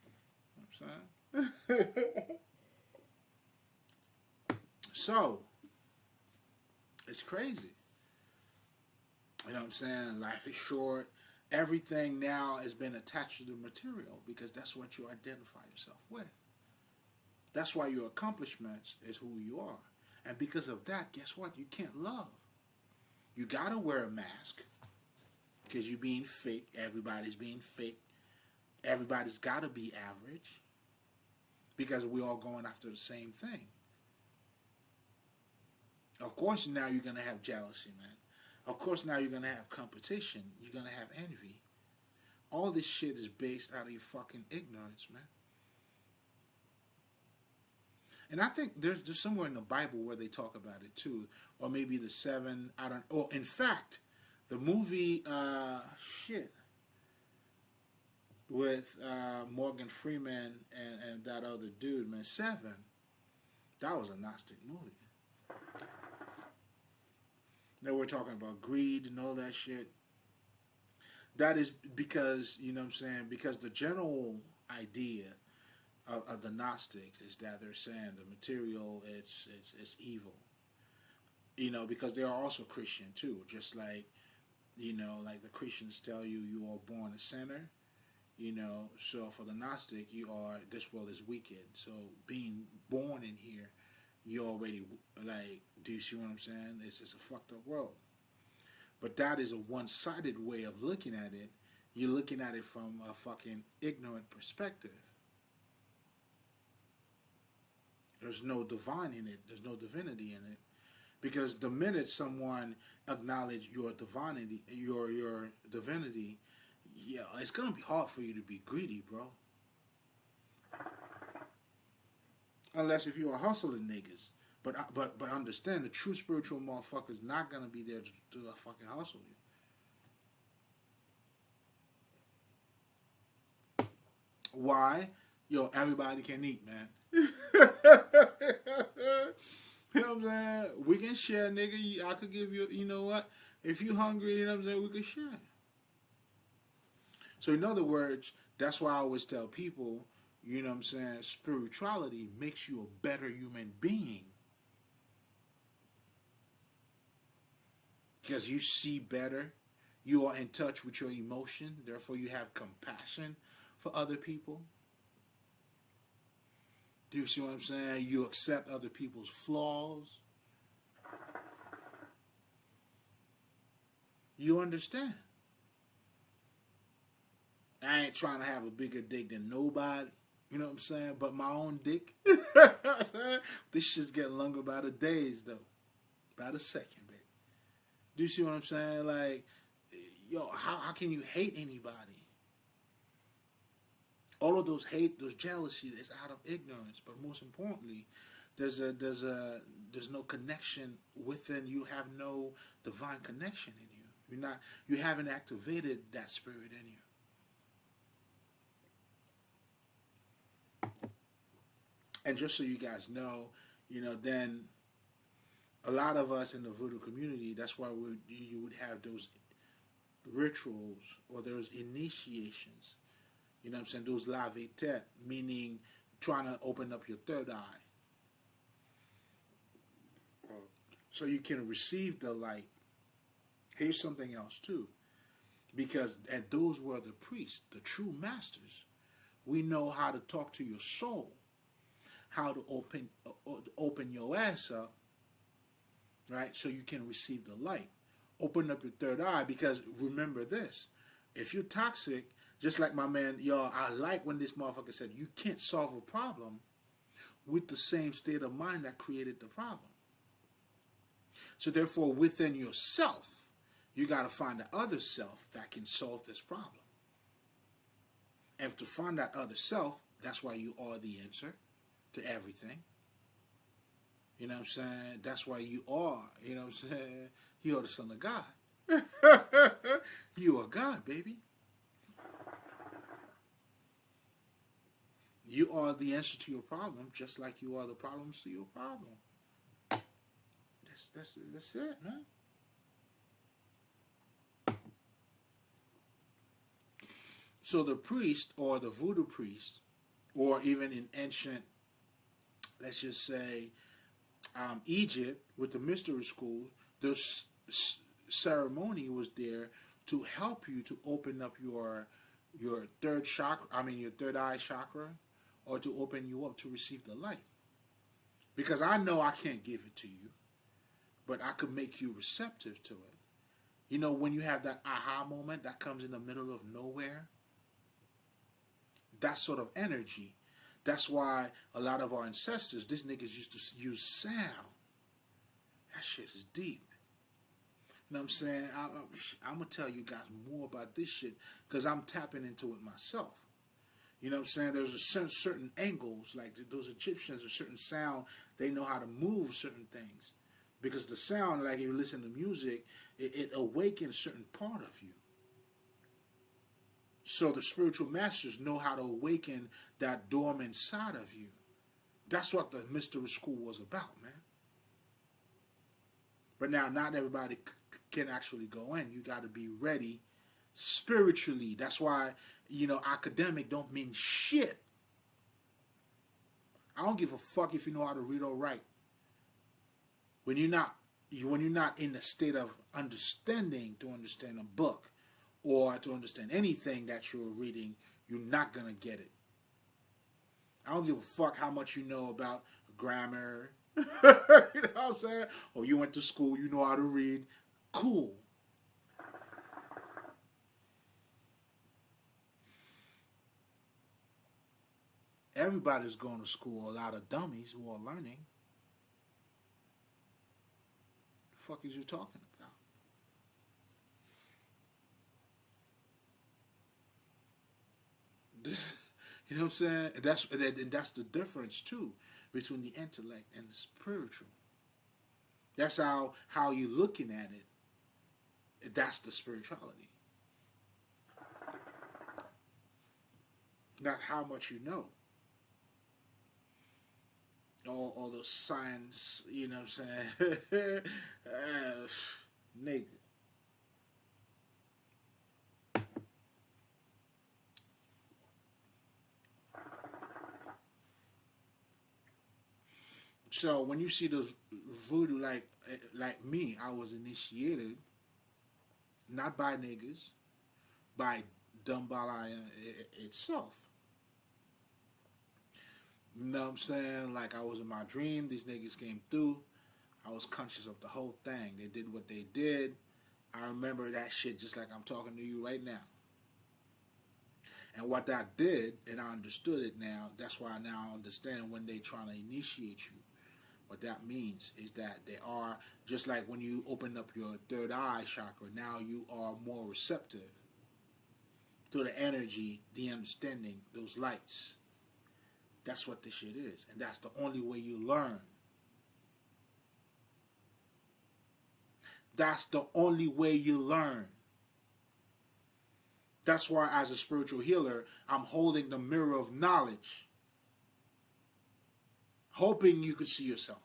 You know what I'm saying. So, it's crazy. You know what I'm saying? Life is short. Everything now has been attached to the material because that's what you identify yourself with. That's why your accomplishments is who you are. And because of that, guess what? You can't love. You gotta wear a mask because you're being fake. Everybody's being fake. Everybody's gotta be average because we're all going after the same thing. Of course, now you're gonna have jealousy, man. Of course, now you're gonna have competition. You're gonna have envy. All this shit is based out of your fucking ignorance, man. And I think there's somewhere in the Bible where they talk about it too, or maybe the seven. I don't. Oh, in fact, the movie shit with Morgan Freeman and that other dude, man, Seven. That was a Gnostic movie. They were talking about greed and all that shit. That is because, you know what I'm saying, because the general idea of the Gnostics is that they're saying the material it's evil. You know, because they are also Christian too, just like, you know, like the Christians tell you you are born a sinner, you know, so for the Gnostic you are, this world is wicked. So being born in here, you already, like, do you see what I'm saying? It's a fucked up world. But that is a one-sided way of looking at it. You're looking at it from a fucking ignorant perspective. There's no divine in it. There's no divinity in it. Because the minute someone acknowledges your divinity, your divinity, yeah, it's gonna be hard for you to be greedy, bro. Unless if you're hustling niggas. But understand, the true spiritual motherfucker's not gonna be there to fucking hustle you. Why? Yo, everybody can eat, man. You know what I'm saying? We can share, nigga. I could give you, you know what? If you hungry, you know what I'm saying, we could share. So in other words, that's why I always tell people, you know what I'm saying, spirituality makes you a better human being. Because you see better, you are in touch with your emotion, therefore you have compassion for other people. Do you see what I'm saying? You accept other people's flaws. You understand. I ain't trying to have a bigger dick than nobody. You know what I'm saying? But my own dick. This shit's getting longer by the days, though. By the second, baby. Do you see what I'm saying? Like, yo, how can you hate anybody? All of those jealousy is out of ignorance. But most importantly, there's no connection within. You have no divine connection in you. You haven't activated that spirit in you. And just so you guys know, you know, then a lot of us in the voodoo community, that's why you would have those rituals or those initiations. You know what I'm saying? Those lavetet, meaning trying to open up your third eye. So you can receive the light. Here's something else too. And those were the priests, the true masters. We know how to talk to your soul. How to open your ass up, right? So you can receive the light. Open up your third eye, because remember this: if you're toxic, Just like my man, y'all, I like when this motherfucker said, you can't solve a problem with the same state of mind that created the problem. So therefore, within yourself, you got to find the other self that can solve this problem. And to find that other self, that's why you are the answer to everything. You know what I'm saying? That's why you are, you know what I'm saying? You are the son of God. You are God, baby. You are the answer to your problem, just like you are the problems to your problem. That's it, man. So the priest, or the voodoo priest, or even in ancient, let's just say, Egypt with the mystery schools, the ceremony was there to help you to open up your third chakra. I mean your third eye chakra, or to open you up to receive the light. Because I know I can't give it to you, but I could make you receptive to it. You know, when you have that aha moment that comes in the middle of nowhere, that sort of energy. That's why a lot of our ancestors, these niggas used to use sound. That shit is deep. You know what I'm saying? I'm going to tell you guys more about this shit because I'm tapping into it myself. You know what I'm saying? There's a certain angles, like those Egyptians, a certain sound, they know how to move certain things. Because the sound, like if you listen to music, it awakens a certain part of you. So the spiritual masters know how to awaken that dormant side of you. That's what the mystery school was about, man. But now, not everybody can actually go in. You got to be ready spiritually. That's why, you know, academic don't mean shit. I don't give a fuck if you know how to read or write. When you're not in the state of understanding to understand a book or to understand anything that you're reading, you're not gonna get it. I don't give a fuck how much you know about grammar. You know what I'm saying? Or you went to school, you know how to read. Cool. Everybody's going to school. A lot of dummies who are learning. The fuck is you talking about? You know what I'm saying? That's the difference too between the intellect and the spiritual. That's how you're looking at it. That's the spirituality. Not how much you know. All those signs, you know what I'm saying? Nigga. So when you see those voodoo, like me, I was initiated not by niggas, by Dumbala itself. You know what I'm saying? Like I was in my dream, these niggas came through. I was conscious of the whole thing. They did what they did. I remember that shit just like I'm talking to you right now. And what that did, and I understood it now, that's why I now understand when they trying to initiate you. What that means is that they are, just like when you open up your third eye chakra, now you are more receptive to the energy, the understanding, those lights. That's what this shit is. And that's the only way you learn. That's the only way you learn. That's why as a spiritual healer, I'm holding the mirror of knowledge, hoping you can see yourself.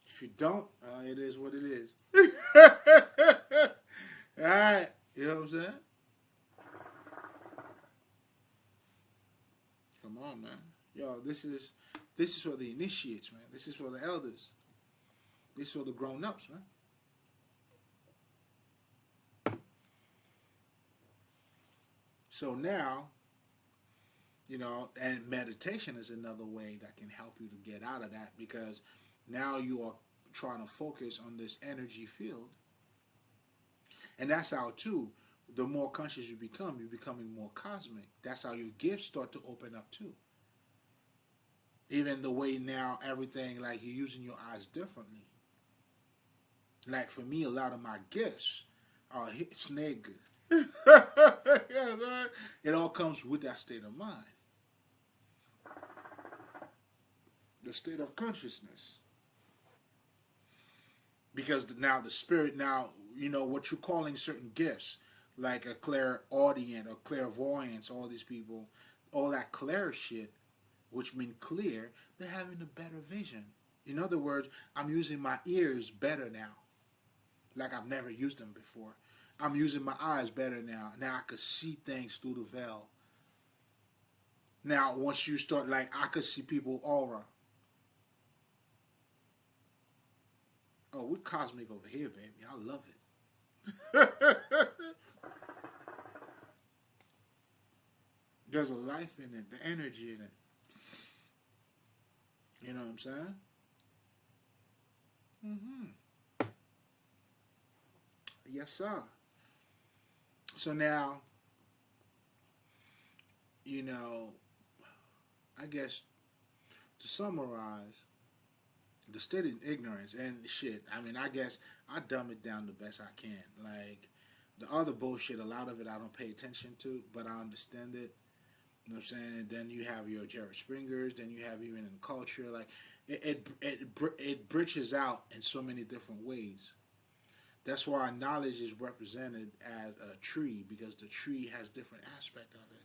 If you don't, it is what it is. Alright, you know what I'm saying? Come on, man. Yo, this is for the initiates, man. This is for the elders. This is for the grown-ups, man. So now, you know, and meditation is another way that can help you to get out of that, because now you are trying to focus on this energy field. And that's how, too, the more conscious you become, you're becoming more cosmic. That's how your gifts start to open up too. Even the way now everything, like you're using your eyes differently. Like for me, a lot of my gifts are hits nigga. It all comes with that state of mind, the state of consciousness. Because now the spirit, now you know what you're calling certain gifts, like a clairaudient or clairvoyance. All these people, all that clear shit, which mean clear, they're having a better vision. In other words, I'm using my ears better now, like I've never used them before. I'm using my eyes better now. Now I could see things through the veil. Now, once you start, like, I could see people aura. Oh, we're cosmic over here, baby. I love it. There's a life in it, the energy in it. You know what I'm saying? Yes, sir. So now, you know, I guess to summarize, the state of ignorance and shit. I mean, I guess I dumb it down the best I can. Like the other bullshit, a lot of it I don't pay attention to, but I understand it. You know what I'm saying? Then you have your Jerry Springers. Then you have even in culture, like it bridges out in so many different ways. That's why knowledge is represented as a tree because the tree has different aspect of it.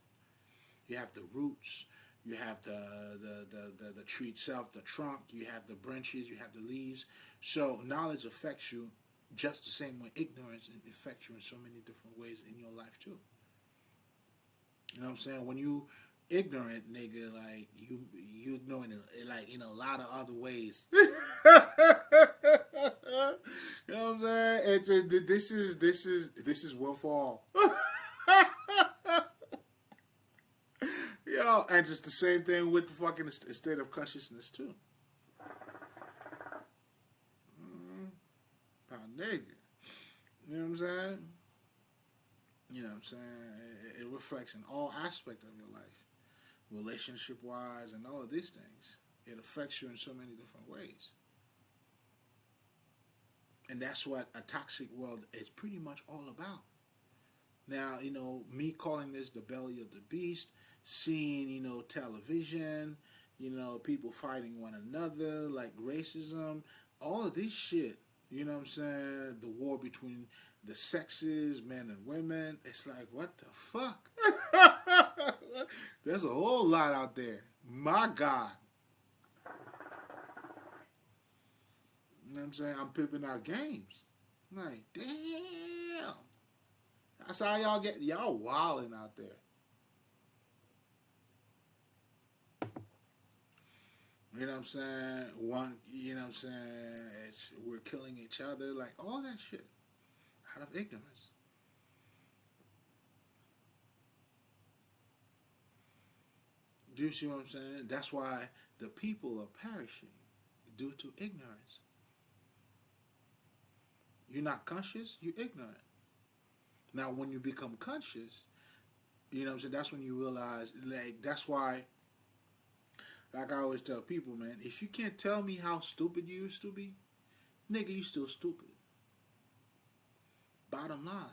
You have the roots, you have the tree itself, the trunk, you have the branches, you have the leaves. So knowledge affects you just the same way ignorance affects you in so many different ways in your life too. You know what I'm saying? When you ignorant, nigga, like you ignoring it like in a lot of other ways. You know what I'm saying? This is one for all. Yo, and just the same thing with the fucking state of consciousness too. My nigga. You know what I'm saying? You know what I'm saying? It reflects in all aspects of your life, relationship wise, and all of these things. It affects you in so many different ways. And that's what a toxic world is pretty much all about. Now, you know, me calling this the belly of the beast, seeing, you know, television, you know, people fighting one another, like racism, all of this shit, you know what I'm saying? The war between the sexes, men and women. It's like, what the fuck? There's a whole lot out there. My God. You know what I'm saying? I'm pimping out games. I'm like, damn. That's how y'all wilding out there. You know what I'm saying? You know what I'm saying? We're killing each other, like all that shit out of ignorance. Do you see what I'm saying? That's why the people are perishing due to ignorance. You're not conscious, you're ignorant. Now, when you become conscious, you know what I'm saying? That's when you realize, like, that's why, like I always tell people, man, if you can't tell me how stupid you used to be, nigga, you still stupid. Bottom line.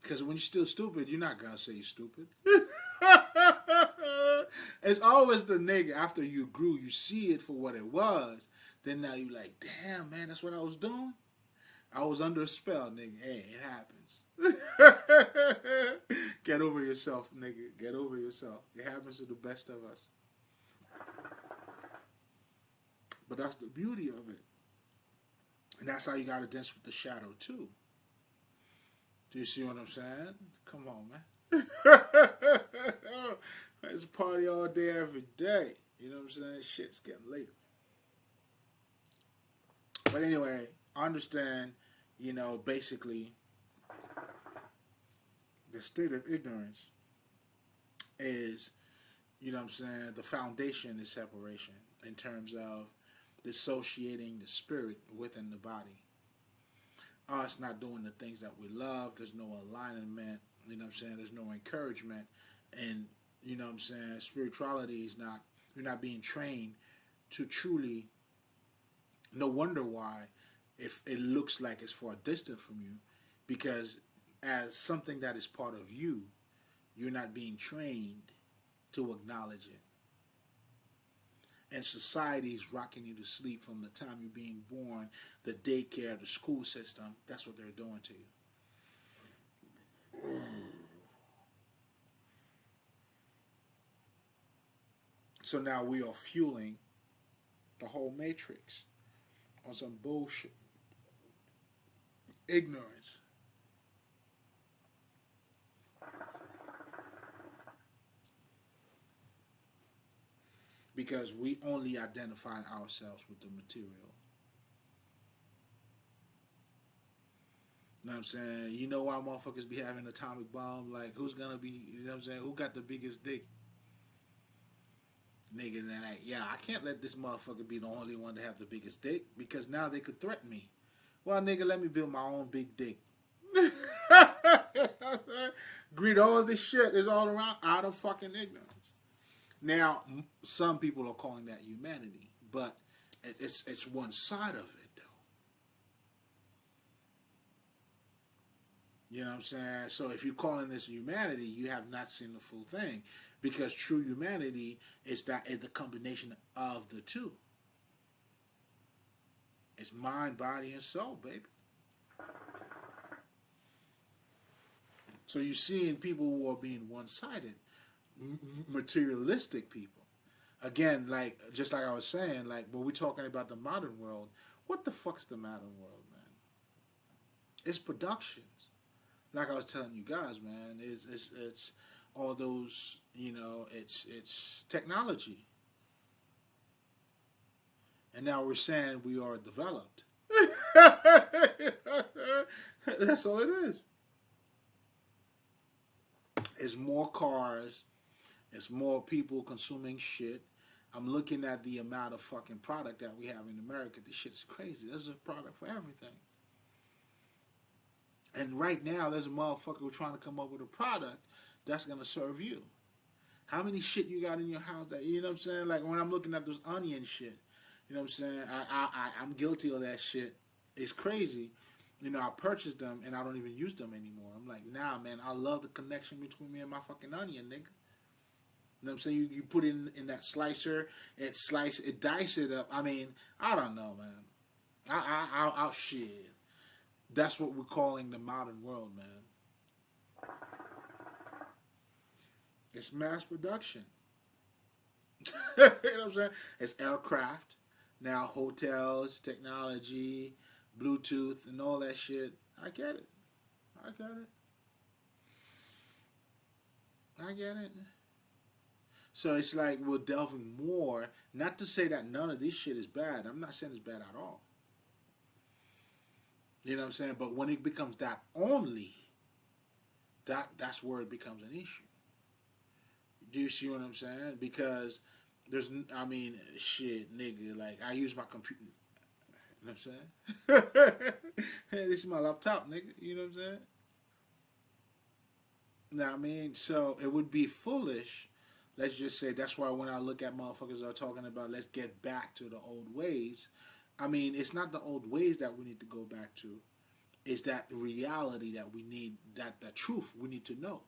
Because when you're still stupid, you're not going to say you're stupid. It's always the nigga after you grew, you see it for what it was. Then now you like, damn, man, that's what I was doing? I was under a spell, nigga. Hey, it happens. Get over yourself, nigga. Get over yourself. It happens to the best of us. But that's the beauty of it. And that's how you got to dance with the shadow, too. Do you see what I'm saying? Come on, man. It's a party all day, every day. You know what I'm saying? Shit's getting later. But anyway, I understand, you know, basically the state of ignorance is, you know what I'm saying, the foundation is separation in terms of dissociating the spirit within the body. us not doing the things that we love. There's no alignment. You know what I'm saying? There's no encouragement, and you know what I'm saying. Spirituality is not. You're not being trained to truly. No wonder why, if it looks like it's far distant from you, because as something that is part of you, you're not being trained to acknowledge it. And society is rocking you to sleep from the time you're being born, the daycare, the school system. That's what they're doing to you. So now we are fueling the whole matrix on some bullshit. Ignorance. Because we only identify ourselves with the material. You know what I'm saying? You know why motherfuckers be having atomic bomb? Like, who's gonna be, you know what I'm saying? Who got the biggest dick? Niggas and like, yeah, I can't let this motherfucker be the only one to have the biggest dick because now they could threaten me. Well, nigga, let me build my own big dick. Greed, all this shit is all around out of fucking ignorance. Now, some people are calling that humanity, but it's one side of it, though. You know what I'm saying? So if you're calling this humanity, you have not seen the full thing, because true humanity is the combination of the two. It's mind, body, and soul, baby. So you're seeing people who are being one-sided, materialistic people. Again, like just like I was saying, like when we're talking about the modern world, what the fuck's the modern world, man? It's productions. Like I was telling you guys, man, it's all those, you know, it's technology. And now we're saying we are developed. That's all it is. It's more cars. It's more people consuming shit. I'm looking at the amount of fucking product that we have in America. This shit is crazy. There's a product for everything. And right now, there's a motherfucker who's trying to come up with a product that's going to serve you. How many shit you got in your house that, you know what I'm saying? Like when I'm looking at those onion shit, you know what I'm saying? I'm guilty of that shit. It's crazy. You know, I purchased them and I don't even use them anymore. I'm like, nah, man, I love the connection between me and my fucking onion, nigga. You know what I'm saying? You put it in that slicer, it dice it up. I mean, I don't know, man. I'll shit. That's what we're calling the modern world, man. It's mass production. You know what I'm saying? It's aircraft, now hotels, technology, Bluetooth, and all that shit. I get it. I get it. I get it. So it's like we're delving more. Not to say that none of this shit is bad. I'm not saying it's bad at all. You know what I'm saying? But when it becomes that only, that's where it becomes an issue. Do you see what I'm saying? Because there's, I mean, shit, nigga. Like I use my computer. You know what I'm saying? Hey, this is my laptop, nigga. You know what I'm saying? Now, I mean, so it would be foolish. Let's just say that's why when I look at motherfuckers that are talking about let's get back to the old ways. I mean, it's not the old ways that we need to go back to. It's that reality that we need, that the truth we need to know.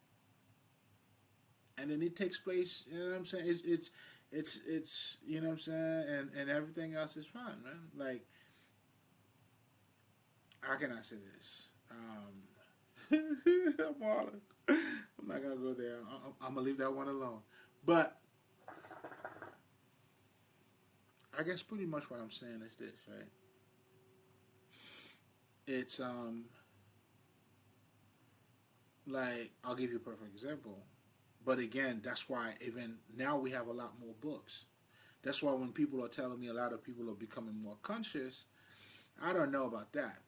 And then it takes place, you know what I'm saying? It's you know what I'm saying? And everything else is fine, man. Like, how can I say this? Marlon. I'm not gonna go there. I'm gonna leave that one alone. But I guess pretty much what I'm saying is this, right? It's like I'll give you a perfect example. But again, that's why even now we have a lot more books. That's why when people are telling me a lot of people are becoming more conscious, I don't know about that.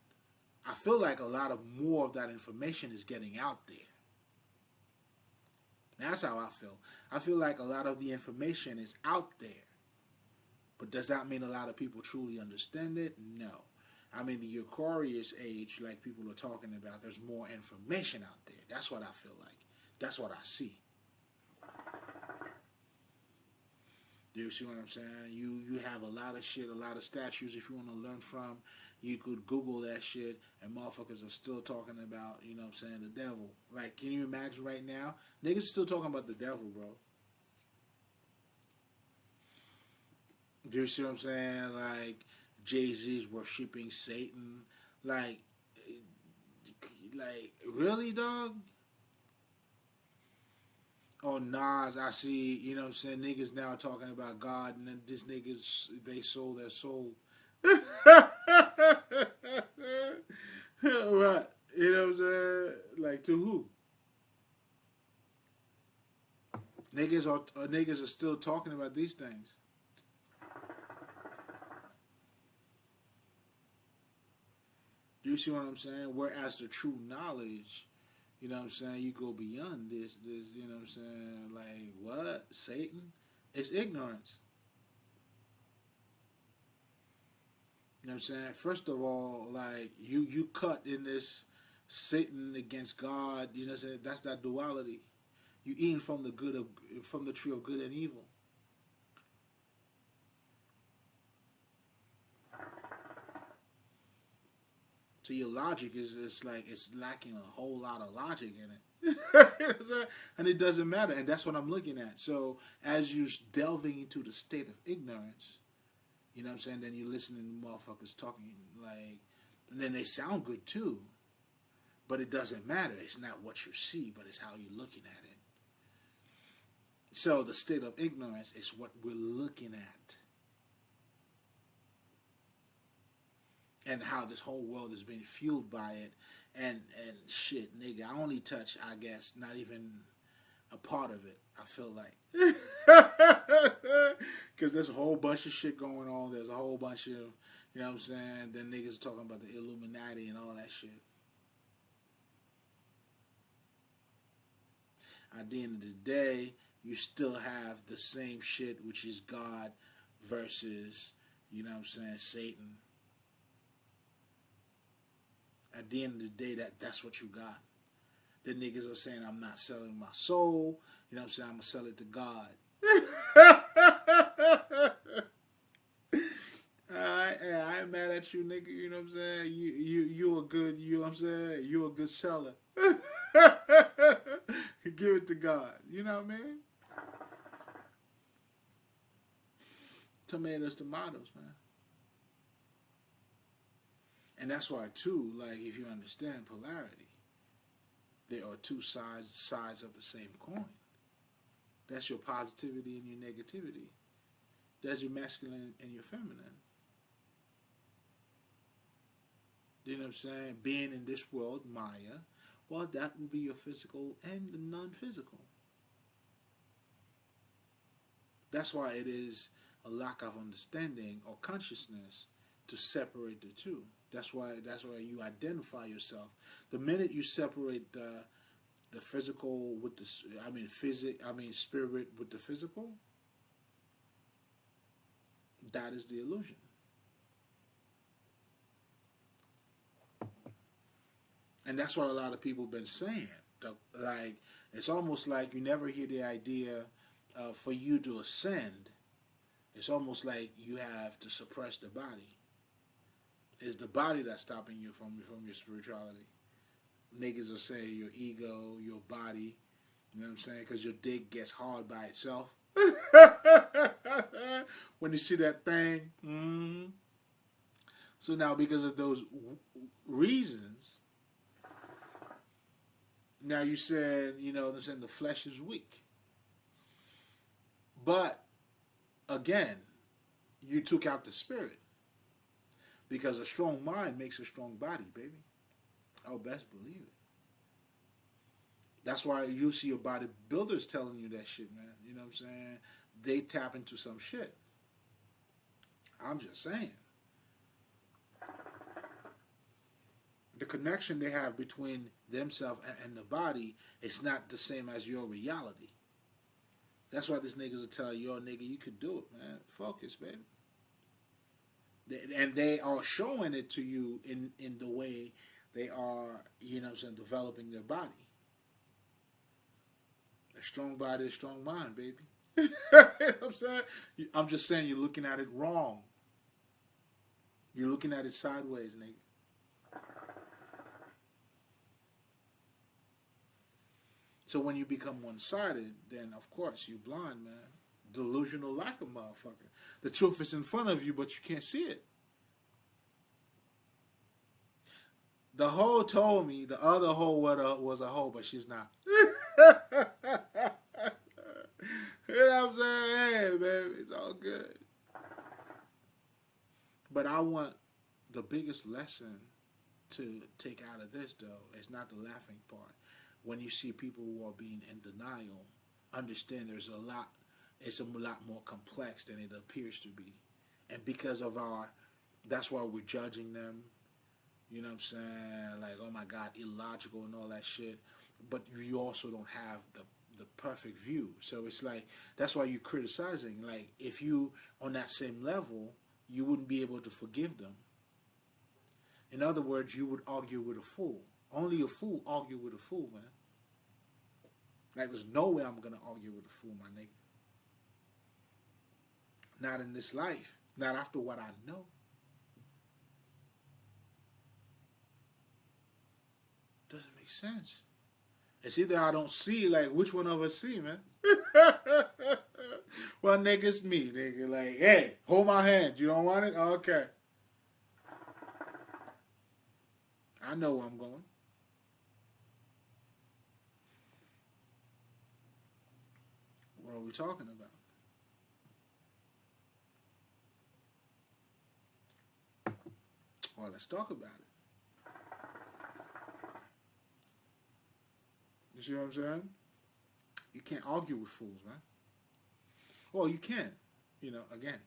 I feel like a lot of more of that information is getting out there. That's how I feel. I feel like a lot of the information is out there. But does that mean a lot of people truly understand it? No. I mean, the Aquarius age, like people are talking about, there's more information out there. That's what I feel like. That's what I see. Do you see what I'm saying? You have a lot of shit, a lot of statues. If you want to learn from, you could Google that shit, and motherfuckers are still talking about, you know what I'm saying, the devil. Like, can you imagine right now? Niggas still talking about the devil, bro. Do you see what I'm saying? Like, Jay-Z's worshiping Satan. Like, really, dog? Oh, Nas, I see, you know what I'm saying, niggas now talking about God, and then these niggas, they sold their soul. Right. You know what I'm saying? Like, to who? Niggas are still talking about these things. Do you see what I'm saying? Whereas the true knowledge, you know what I'm saying, you go beyond this, you know what I'm saying? Like, what? Satan? It's ignorance. You know what I'm saying? First of all, like, you cut in this Satan against God, you know what I'm saying? That's that duality. You eating from the tree of good and evil. So your logic is like it's lacking a whole lot of logic in it. And it doesn't matter. And that's what I'm looking at. So as you're delving into the state of ignorance, you know what I'm saying, then you're listening to motherfuckers talking like, and then they sound good too. But it doesn't matter. It's not what you see, but it's how you're looking at it. So the state of ignorance is what we're looking at. And how this whole world is being fueled by it. And shit, nigga, I only touch, I guess, not even a part of it, I feel like. Because there's a whole bunch of shit going on. There's a whole bunch of, you know what I'm saying? Then niggas are talking about the Illuminati and all that shit. At the end of the day, you still have the same shit, which is God versus, you know what I'm saying, Satan. At the end of the day, that's what you got. The niggas are saying, I'm not selling my soul. You know what I'm saying? I'm going to sell it to God. I ain't mad at you, nigga. You know what I'm saying? You a good, you know what I'm saying? You a good seller. Give it to God. You know what I mean? Tomatoes, man. And that's why, too, like, if you understand polarity, there are two sides of the same coin. That's your positivity and your negativity. That's your masculine and your feminine. You know what I'm saying? Being in this world, Maya, well, that will be your physical and the non-physical. That's why it is a lack of understanding or consciousness to separate the two. That's why you identify yourself. The minute you separate the physical with the spirit with the physical, that is the illusion. And that's what a lot of people have been saying. Like, it's almost like you never hear the idea for you to ascend. It's almost like you have to suppress the body. It's the body that's stopping you from your spirituality. Niggas will say your ego, your body. You know what I'm saying? Because your dick gets hard by itself. When you see that thing. Mm-hmm. So now, because of those reasons, now you said, you know, they're saying the flesh is weak. But, again, you took out the spirit. Because a strong mind makes a strong body, baby. I'll best believe it. That's why you see your bodybuilders telling you that shit, man. You know what I'm saying? They tap into some shit. I'm just saying. The connection they have between themselves and the body is not the same as your reality. That's why these niggas will tell you, yo, nigga, you could do it, man. Focus, baby. And they are showing it to you in the way they are, you know what I'm saying, developing their body. A strong body, a strong mind, baby. You know what I'm saying? I'm just saying you're looking at it wrong. You're looking at it sideways, nigga. So when you become one-sided, then of course you blind, man. Delusional like a motherfucker. The truth is in front of you, but you can't see it. The hoe told me the other hoe was a hoe, but she's not. You know what I'm saying? Hey, baby, it's all good. But I want the biggest lesson to take out of this, though, is not the laughing part. When you see people who are being in denial, understand it's a lot more complex than it appears to be. And because of that's why we're judging them. You know what I'm saying? Like, oh my God, illogical and all that shit. But you also don't have the perfect view. So it's like, that's why you're criticizing. Like, if you on that same level, you wouldn't be able to forgive them. In other words, you would argue with a fool. Only a fool argue with a fool, man. Like, there's no way I'm going to argue with a fool, my nigga. Not in this life. Not after what I know. Doesn't make sense. It's either I don't see, like, which one of us see, man? Well, nigga, it's me, nigga. Like, hey, hold my hand. You don't want it? Okay. I know where I'm going. What are we talking about? Well, let's talk about it. You see what I'm saying? You can't argue with fools, man. Well, you can, again.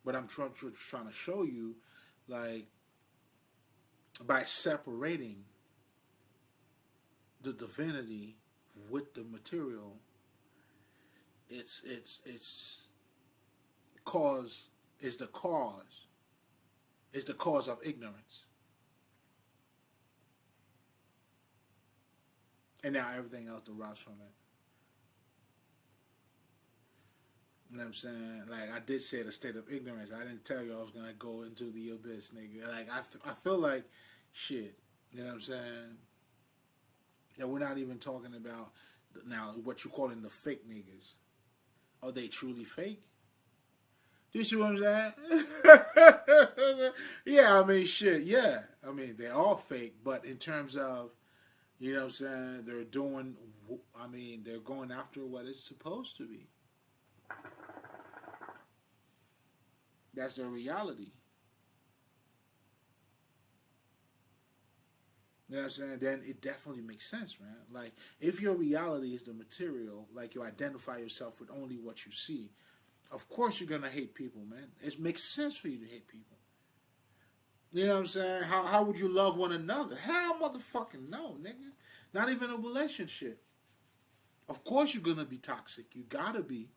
But I'm trying to show you, like, by separating the divinity with the material, it's cause is the cause of ignorance. And now everything else derives from it. You know what I'm saying? Like, I did say the state of ignorance. I didn't tell you I was going to go into the abyss, nigga. Like, I feel like shit. You know what I'm saying? That we're not even talking about, now, what you calling the fake niggas. Are they truly fake? Do you see what I'm saying? Yeah, I mean, shit, yeah. I mean, they're all fake, but in terms of, you know what I'm saying, they're going after what it's supposed to be. That's their reality. You know what I'm saying? Then it definitely makes sense, man. Like, if your reality is the material, like you identify yourself with only what you see, of course you're going to hate people, man. It makes sense for you to hate people. You know what I'm saying? How would you love one another? Hell motherfucking no, nigga. Not even a relationship. Of course you're going to be toxic. You got to be.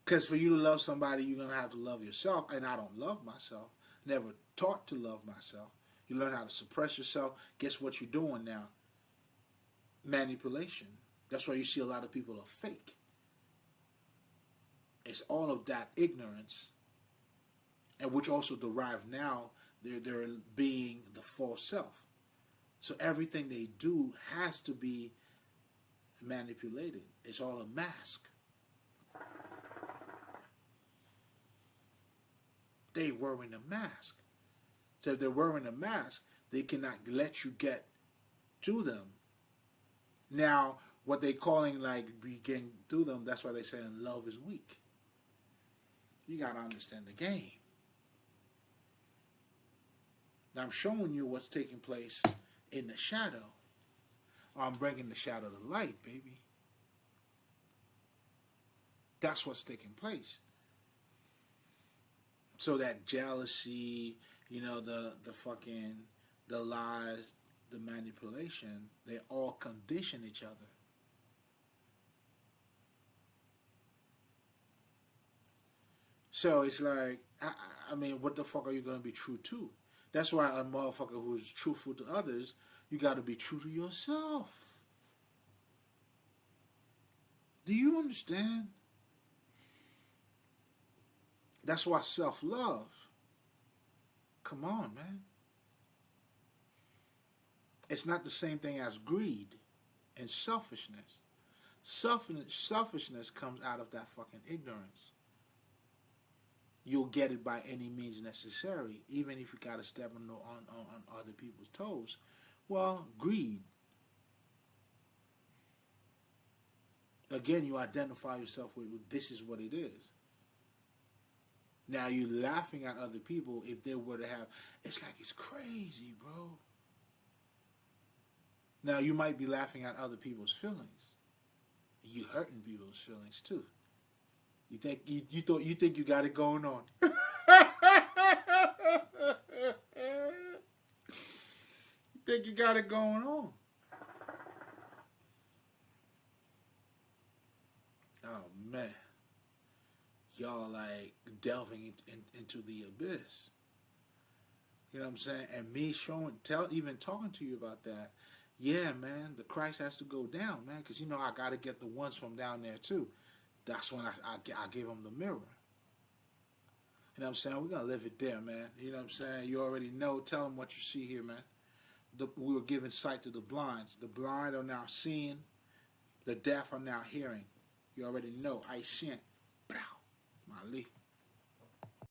Because for you to love somebody, you're going to have to love yourself. And I don't love myself. Never taught to love myself. You learn how to suppress yourself. Guess what you're doing now? Manipulation. That's why you see a lot of people are fake. It's all of that ignorance, and which also derive now they're being the false self. So everything they do has to be manipulated. It's all a mask. They wearing a mask. So if they're wearing a mask, they cannot let you get to them. Now, what they calling like we getting through them, that's why they saying love is weak. You got to understand the game. Now I'm showing you what's taking place in the shadow. I'm bringing the shadow to light, baby. That's what's taking place. So that jealousy, the lies, the manipulation, they all condition each other. So it's like, I mean, what the fuck are you gonna be true to? That's why a motherfucker who's truthful to others, you got to be true to yourself. Do you understand? That's why self-love. Come on, man. It's not the same thing as greed and selfishness. Selfishness comes out of that fucking ignorance. You'll get it by any means necessary, even if you gotta step on other people's toes. Well, greed. Again, you identify yourself with this is what it is. Now you're laughing at other people if they were to have. It's like it's crazy, bro. Now you might be laughing at other people's feelings. You hurting people's feelings too. You think you think you got it going on. You think you got it going on. Oh man. Y'all like delving into the abyss. You know what I'm saying? And me even talking to you about that. Yeah, man, the Christ has to go down, man, because you know I got to get the ones from down there too. That's when I give them the mirror. You know what I'm saying? We're going to live it there, man. You know what I'm saying? You already know. Tell them what you see here, man. We were giving sight to the blinds. The blind are now seeing. The deaf are now hearing. You already know. I sent. Mali.